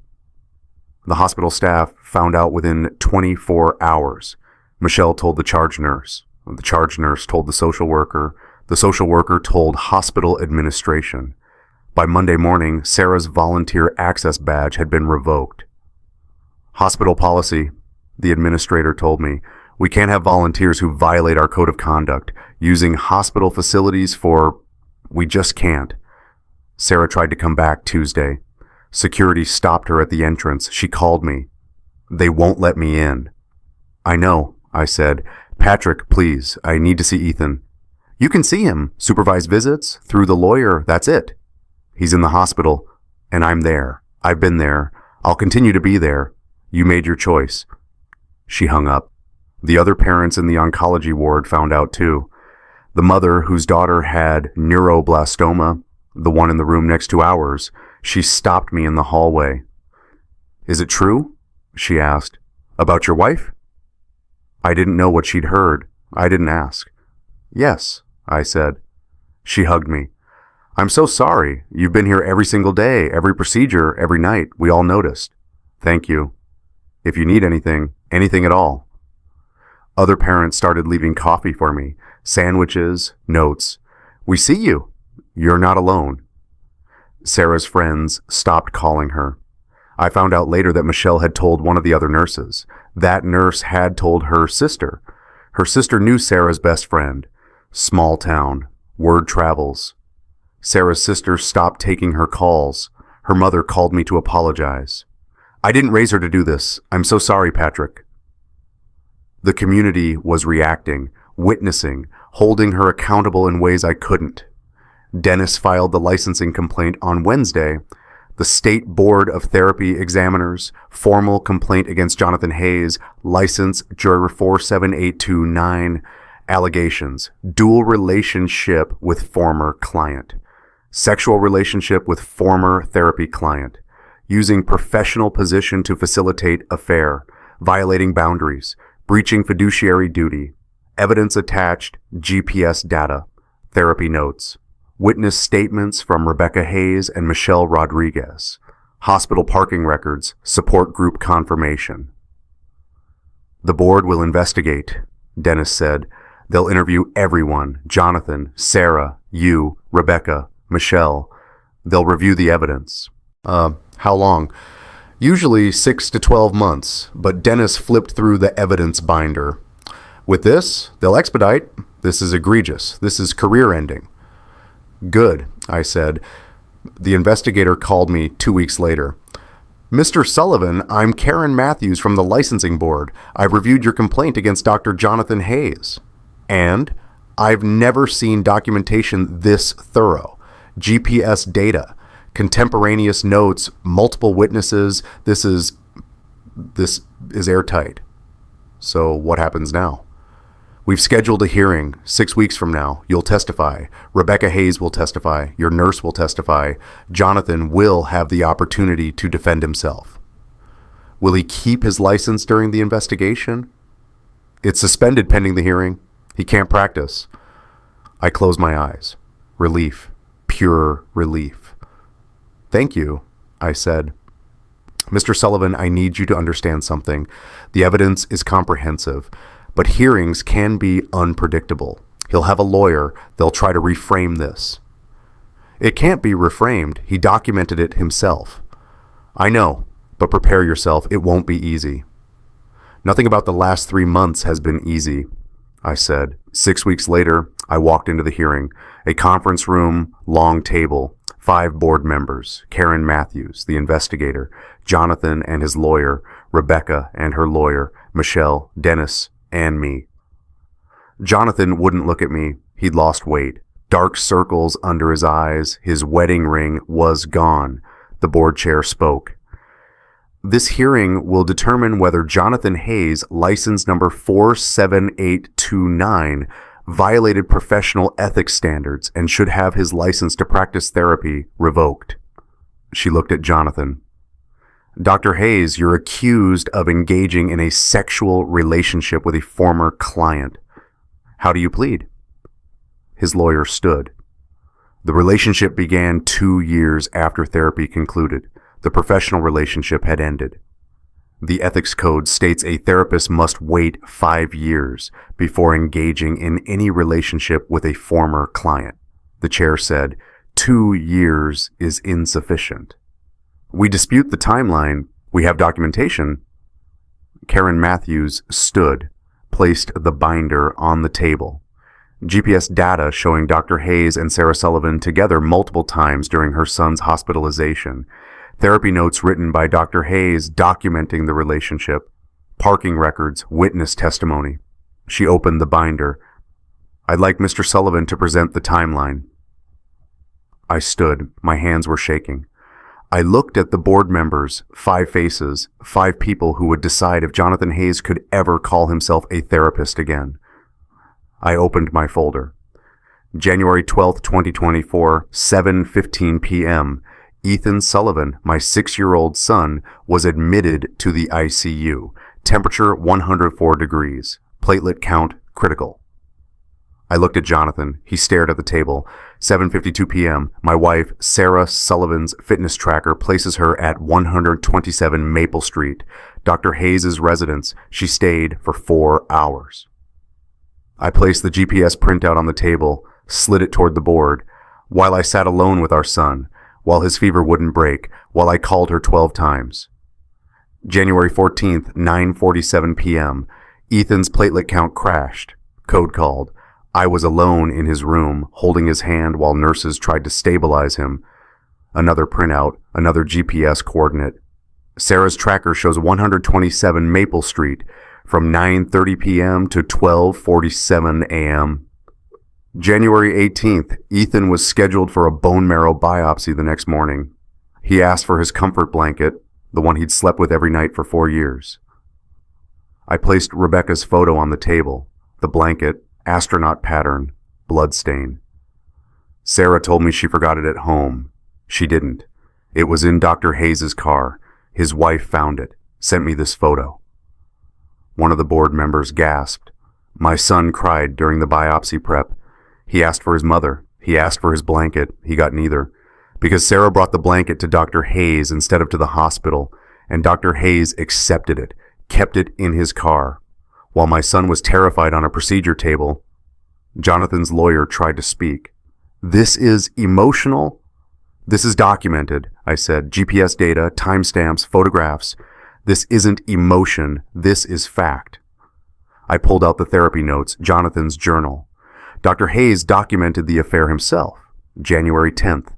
The hospital staff found out within 24 hours. Michelle told the charge nurse. The charge nurse told the social worker. The social worker told hospital administration. By Monday morning, Sarah's volunteer access badge had been revoked. Hospital policy, the administrator told me. We can't have volunteers who violate our code of conduct, using hospital facilities for... We just can't. Sarah tried to come back Tuesday. Security stopped her at the entrance. She called me. They won't let me in. I know, I said. Patrick, please, I need to see Ethan. You can see him. Supervised visits, through the lawyer, that's it. He's in the hospital, and I'm there. I've been there. I'll continue to be there. You made your choice. She hung up. The other parents in the oncology ward found out too. The mother, whose daughter had neuroblastoma, the one in the room next to ours, she stopped me in the hallway. Is it true? She asked. About your wife? I didn't know what she'd heard. I didn't ask. Yes, I said. She hugged me. I'm so sorry. You've been here every single day, every procedure, every night. We all noticed. Thank you. If you need anything at all. Other parents started leaving coffee for me, sandwiches, notes. We see you. You're not alone. Sarah's friends stopped calling her. I found out later that Michelle had told one of the other nurses. That nurse had told her sister. Her sister knew Sarah's best friend. Small town. Word travels. Sarah's sister stopped taking her calls. Her mother called me to apologize. I didn't raise her to do this. I'm so sorry, Patrick. The community was reacting, witnessing, holding her accountable in ways I couldn't. Dennis filed the licensing complaint on Wednesday. The State Board of Therapy Examiners, formal complaint against Jonathan Hayes, license juror 47829, allegations, dual relationship with former client, sexual relationship with former therapy client, using professional position to facilitate affair, violating boundaries, breaching fiduciary duty, evidence attached, GPS data, therapy notes, witness statements from Rebecca Hayes and Michelle Rodriguez, hospital parking records, support group confirmation. The board will investigate, Dennis said. They'll interview everyone, Jonathan, Sarah, you, Rebecca, Michelle. They'll review the evidence. How long? Usually 6 to 12 months, but Dennis flipped through the evidence binder. With this, they'll expedite. This is egregious. This is career-ending. Good, I said. The investigator called me 2 weeks later. Mr. Sullivan, I'm Karen Matthews from the licensing board. I've reviewed your complaint against Dr. Jonathan Hayes. And I've never seen documentation this thorough. GPS data, contemporaneous notes, multiple witnesses. This is airtight. So what happens now? We've scheduled a hearing 6 weeks from now. You'll testify. Rebecca Hayes will testify. Your nurse will testify. Jonathan will have the opportunity to defend himself. Will he keep his license during the investigation? It's suspended pending the hearing. He can't practice. I closed my eyes. Relief. Pure relief. Thank you, I said. Mr. Sullivan, I need you to understand something. The evidence is comprehensive, but hearings can be unpredictable. He'll have a lawyer. They'll try to reframe this. It can't be reframed. He documented it himself. I know, but prepare yourself. It won't be easy. Nothing about the last 3 months has been easy, I said. 6 weeks later, I walked into the hearing. A conference room, long table, 5 board members, Karen Matthews, the investigator, Jonathan and his lawyer, Rebecca and her lawyer, Michelle, Dennis, and me. Jonathan wouldn't look at me. He'd lost weight. Dark circles under his eyes. His wedding ring was gone. The board chair spoke. This hearing will determine whether Jonathan Hayes, license number 47829, violated professional ethics standards and should have his license to practice therapy revoked. She looked at Jonathan. Dr. Hayes, you're accused of engaging in a sexual relationship with a former client. How do you plead? His lawyer stood. The relationship began 2 years after therapy concluded. The professional relationship had ended. The ethics code states a therapist must wait 5 years before engaging in any relationship with a former client. The chair said, 2 years is insufficient. We dispute the timeline. We have documentation. Karen Matthews stood, placed the binder on the table. GPS data showing Dr. Hayes and Sarah Sullivan together multiple times during her son's hospitalization. Therapy notes written by Dr. Hayes documenting the relationship. Parking records, witness testimony. She opened the binder. I'd like Mr. Sullivan to present the timeline. I stood. My hands were shaking. I looked at the board members, 5 faces, 5 people who would decide if Jonathan Hayes could ever call himself a therapist again. I opened my folder. January 12th, 2024, 7:15 p.m., Ethan Sullivan, my 6-year-old son, was admitted to the ICU. Temperature 104 degrees. Platelet count critical. I looked at Jonathan. He stared at the table. 7:52 p.m., my wife, Sarah Sullivan's fitness tracker places her at 127 Maple Street, Dr. Hayes' residence. She stayed for 4 hours. I placed the GPS printout on the table, slid it toward the board, while I sat alone with our son, while his fever wouldn't break, while I called her 12 times. January 14th, 9:47 p.m., Ethan's platelet count crashed. Code called. I was alone in his room, holding his hand while nurses tried to stabilize him. Another printout, another GPS coordinate. Sarah's tracker shows 127 Maple Street from 9:30 p.m. to 12:47 a.m. January 18th, Ethan was scheduled for a bone marrow biopsy the next morning. He asked for his comfort blanket, the one he'd slept with every night for 4 years. I placed Rebecca's photo on the table, the blanket, astronaut pattern, blood stain. Sarah told me she forgot it at home. She didn't. It was in Dr. Hayes' car. His wife found it, sent me this photo. One of the board members gasped. My son cried during the biopsy prep. He asked for his mother. He asked for his blanket. He got neither. Because Sarah brought the blanket to Dr. Hayes instead of to the hospital, and Dr. Hayes accepted it, kept it in his car. While my son was terrified on a procedure table, Jonathan's lawyer tried to speak. This is emotional? This is documented, I said. GPS data, timestamps, photographs. This isn't emotion. This is fact. I pulled out the therapy notes, Jonathan's journal. Dr. Hayes documented the affair himself. January 10th.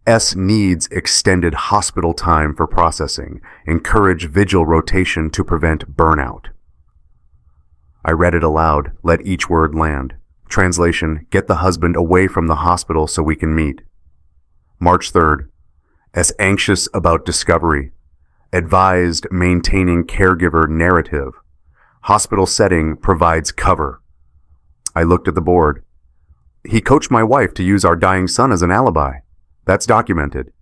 S needs extended hospital time for processing. Encourage vigil rotation to prevent burnout. I read it aloud, let each word land. Translation, get the husband away from the hospital so we can meet. March 3rd. S anxious about discovery. Advised maintaining caregiver narrative. Hospital setting provides cover. I looked at the board. He coached my wife to use our dying son as an alibi. That's documented.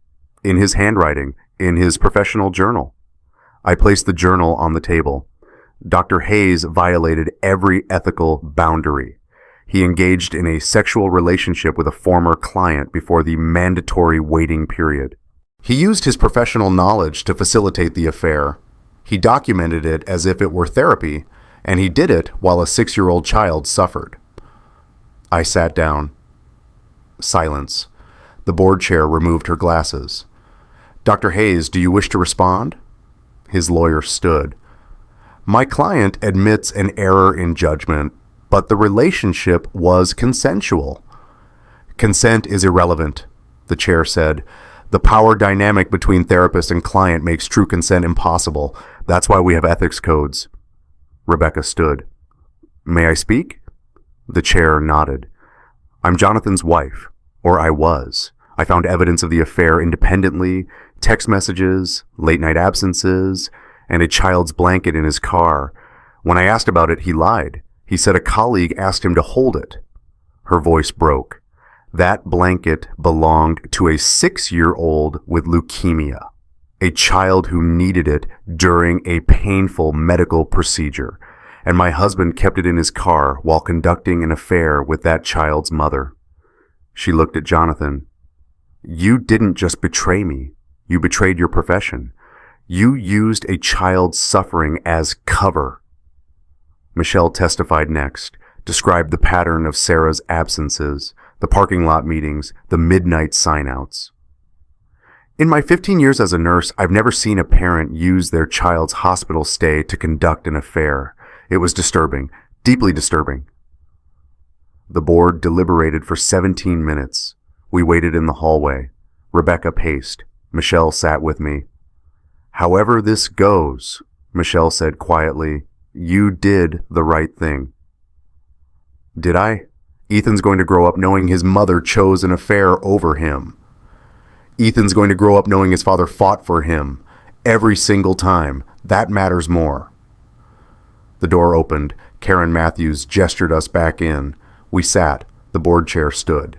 In his handwriting, in his professional journal. I placed the journal on the table. Dr. Hayes violated every ethical boundary. He engaged in a sexual relationship with a former client before the mandatory waiting period. He used his professional knowledge to facilitate the affair. He documented it as if it were therapy, and he did it while a 6-year-old child suffered. I sat down. Silence. The board chair removed her glasses. Dr. Hayes, do you wish to respond? His lawyer stood. My client admits an error in judgment, but the relationship was consensual. Consent is irrelevant, the chair said. The power dynamic between therapist and client makes true consent impossible. That's why we have ethics codes. Rebecca stood. May I speak? The chair nodded. I'm Jonathan's wife, or I was. I found evidence of the affair independently, text messages, late-night absences, and a child's blanket in his car. When I asked about it, he lied. He said a colleague asked him to hold it. Her voice broke. That blanket belonged to a 6-year-old with leukemia, a child who needed it during a painful medical procedure, and my husband kept it in his car while conducting an affair with that child's mother. She looked at Jonathan. You didn't just betray me. You betrayed your profession. You used a child's suffering as cover. Michelle testified next, described the pattern of Sarah's absences, the parking lot meetings, the midnight sign-outs. In my 15 years as a nurse, I've never seen a parent use their child's hospital stay to conduct an affair. It was disturbing, deeply disturbing. The board deliberated for 17 minutes. We waited in the hallway. Rebecca paced. Michelle sat with me. However this goes, Michelle said quietly, you did the right thing. Did I? Ethan's going to grow up knowing his mother chose an affair over him. Ethan's going to grow up knowing his father fought for him every single time. That matters more. The door opened. Karen Matthews gestured us back in. We sat. The board chair stood.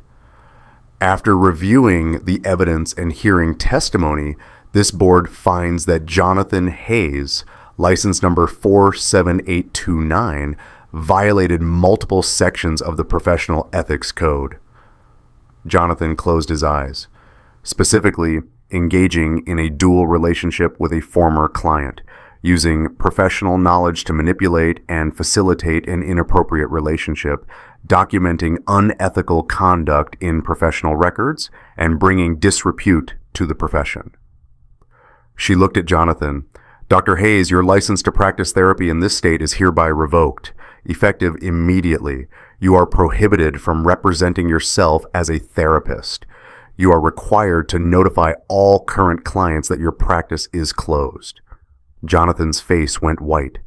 After reviewing the evidence and hearing testimony, this board finds that Jonathan Hayes, license number 47829, violated multiple sections of the Professional Ethics Code. Jonathan closed his eyes, specifically engaging in a dual relationship with a former client, using professional knowledge to manipulate and facilitate an inappropriate relationship, documenting unethical conduct in professional records, and bringing disrepute to the profession. She looked at Jonathan. Dr. Hayes, your license to practice therapy in this state is hereby revoked, effective immediately. You are prohibited from representing yourself as a therapist. You are required to notify all current clients that your practice is closed. Jonathan's face went white.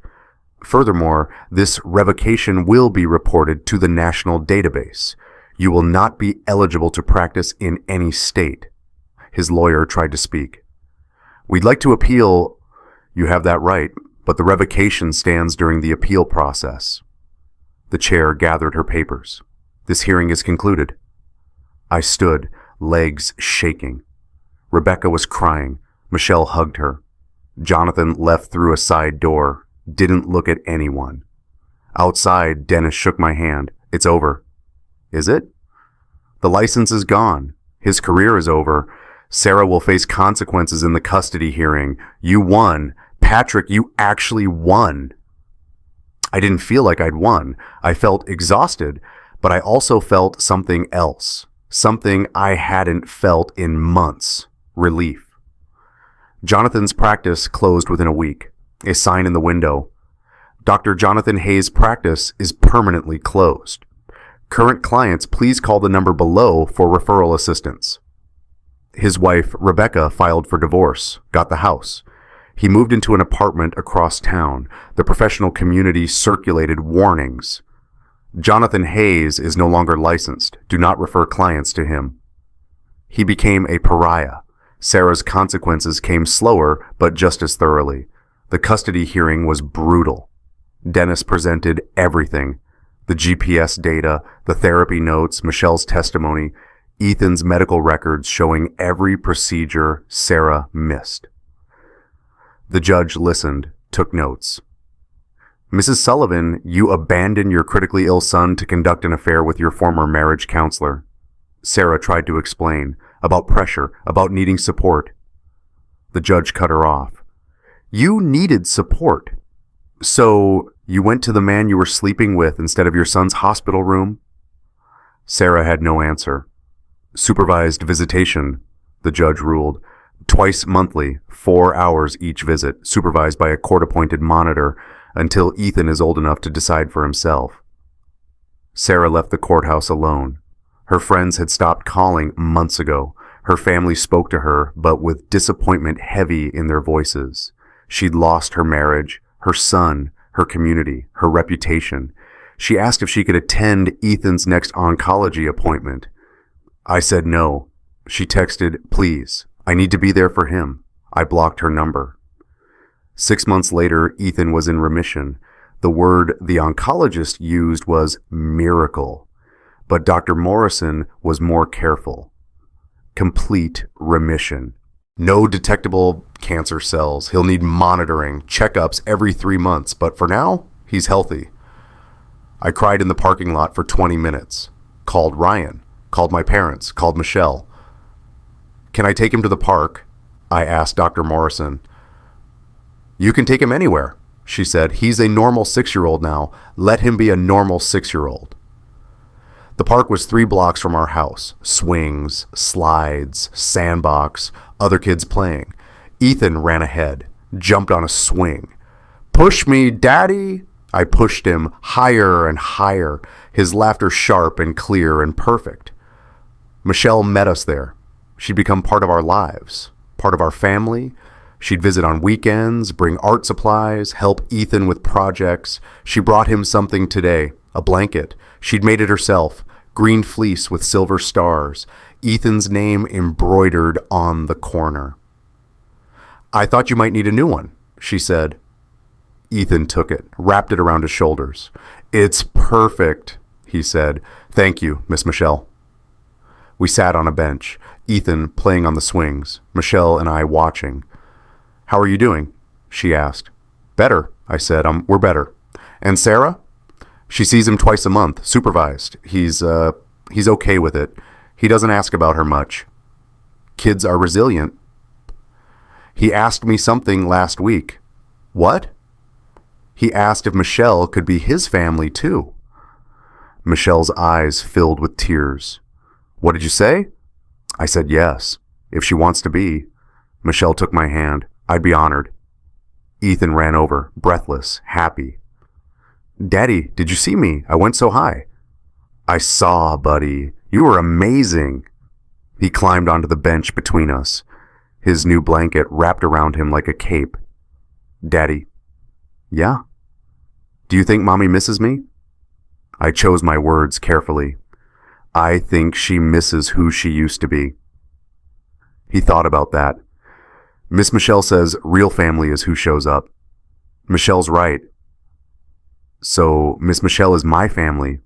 Furthermore, this revocation will be reported to the national database. You will not be eligible to practice in any state. His lawyer tried to speak. We'd like to appeal. You have that right, but the revocation stands during the appeal process. The chair gathered her papers. This hearing is concluded. I stood, legs shaking. Rebecca was crying. Michelle hugged her. Jonathan left through a side door, didn't look at anyone. Outside, Dennis shook my hand. It's over. Is it? The license is gone. His career is over. Sarah will face consequences in the custody hearing. You won. Patrick, you actually won. I didn't feel like I'd won. I felt exhausted, but I also felt something else. Something I hadn't felt in months. Relief. Jonathan's practice closed within a week. A sign in the window. Dr. Jonathan Hayes' practice is permanently closed. Current clients, please call the number below for referral assistance. His wife, Rebecca, filed for divorce, got the house. He moved into an apartment across town. The professional community circulated warnings. Jonathan Hayes is no longer licensed. Do not refer clients to him. He became a pariah. Sarah's consequences came slower, but just as thoroughly. The custody hearing was brutal. Dennis presented everything. The GPS data, the therapy notes, Michelle's testimony, Ethan's medical records showing every procedure Sarah missed. The judge listened, took notes. Mrs. Sullivan, you abandoned your critically ill son to conduct an affair with your former marriage counselor. Sarah tried to explain, about pressure, about needing support. The judge cut her off. You needed support. So you went to the man you were sleeping with instead of your son's hospital room? Sarah had no answer. Supervised visitation, the judge ruled. Twice monthly, 4 hours each visit, supervised by a court-appointed monitor until Ethan is old enough to decide for himself. Sarah left the courthouse alone. Her friends had stopped calling months ago. Her family spoke to her, but with disappointment heavy in their voices. She'd lost her marriage, her son, her community, her reputation. She asked if she could attend Ethan's next oncology appointment. I said no. She texted, "Please, I need to be there for him." I blocked her number. 6 months later, Ethan was in remission. The word the oncologist used was miracle, but Dr. Morrison was more careful. Complete remission. No detectable cancer cells. He'll need monitoring, checkups every 3 months, but for now, he's healthy. I cried in the parking lot for 20 minutes. Called Ryan. Called my parents. Called Michelle. "Can I take him to the park?" I asked Dr. Morrison. "You can take him anywhere," she said. "He's a normal 6-year-old now. Let him be a normal 6-year-old. The park was 3 blocks from our house. Swings, slides, sandbox, other kids playing. Ethan ran ahead, jumped on a swing. "Push me, Daddy!" I pushed him higher and higher, his laughter sharp and clear and perfect. Michelle met us there. She'd become part of our lives, part of our family. She'd visit on weekends, bring art supplies, help Ethan with projects. She brought him something today, a blanket. She'd made it herself, green fleece with silver stars, Ethan's name embroidered on the corner. "I thought you might need a new one," she said. Ethan took it, wrapped it around his shoulders. "It's perfect," he said. "Thank you, Miss Michelle." We sat on a bench, Ethan playing on the swings, Michelle and I watching. "How are you doing?" she asked. "Better," I said. We're better." "And Sarah?" "She sees him twice a month, supervised. He's okay with it. He doesn't ask about her much. Kids are resilient." "He asked me something last week." "What?" "He asked if Michelle could be his family too." Michelle's eyes filled with tears. "What did you say?" I said yes, if she wants to be. Michelle took my hand. I'd be honored. Ethan ran over, breathless, happy. "Daddy, did you see me? I went so high." "I saw, buddy. You were amazing." He climbed onto the bench between us, his new blanket wrapped around him like a cape. "Daddy." "Yeah?" "Do you think Mommy misses me?" I chose my words carefully. "I think she misses who she used to be." He thought about that. "Miss Michelle says real family is who shows up." "Michelle's right." "So Miss Michelle is my family."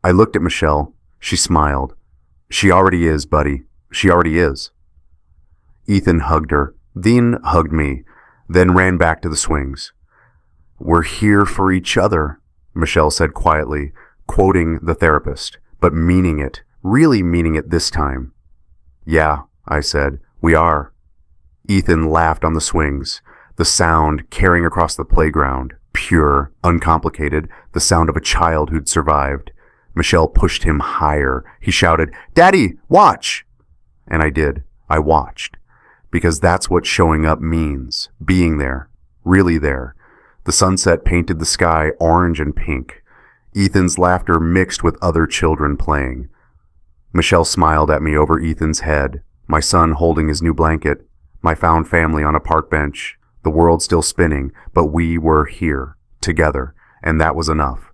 I looked at Michelle. She smiled. "She already is, buddy. She already is." Ethan hugged her, then hugged me, then ran back to the swings. "We're here for each other," Michelle said quietly, quoting the therapist, but meaning it, really meaning it this time. "Yeah," I said, "we are." Ethan laughed on the swings, the sound carrying across the playground, pure, uncomplicated, the sound of a child who'd survived. Michelle pushed him higher. He shouted, "Daddy, watch!" And I did. I watched. Because that's what showing up means. Being there. Really there. The sunset painted the sky orange and pink. Ethan's laughter mixed with other children playing. Michelle smiled at me over Ethan's head, my son holding his new blanket, my found family on a park bench, the world still spinning, but we were here, together, and that was enough.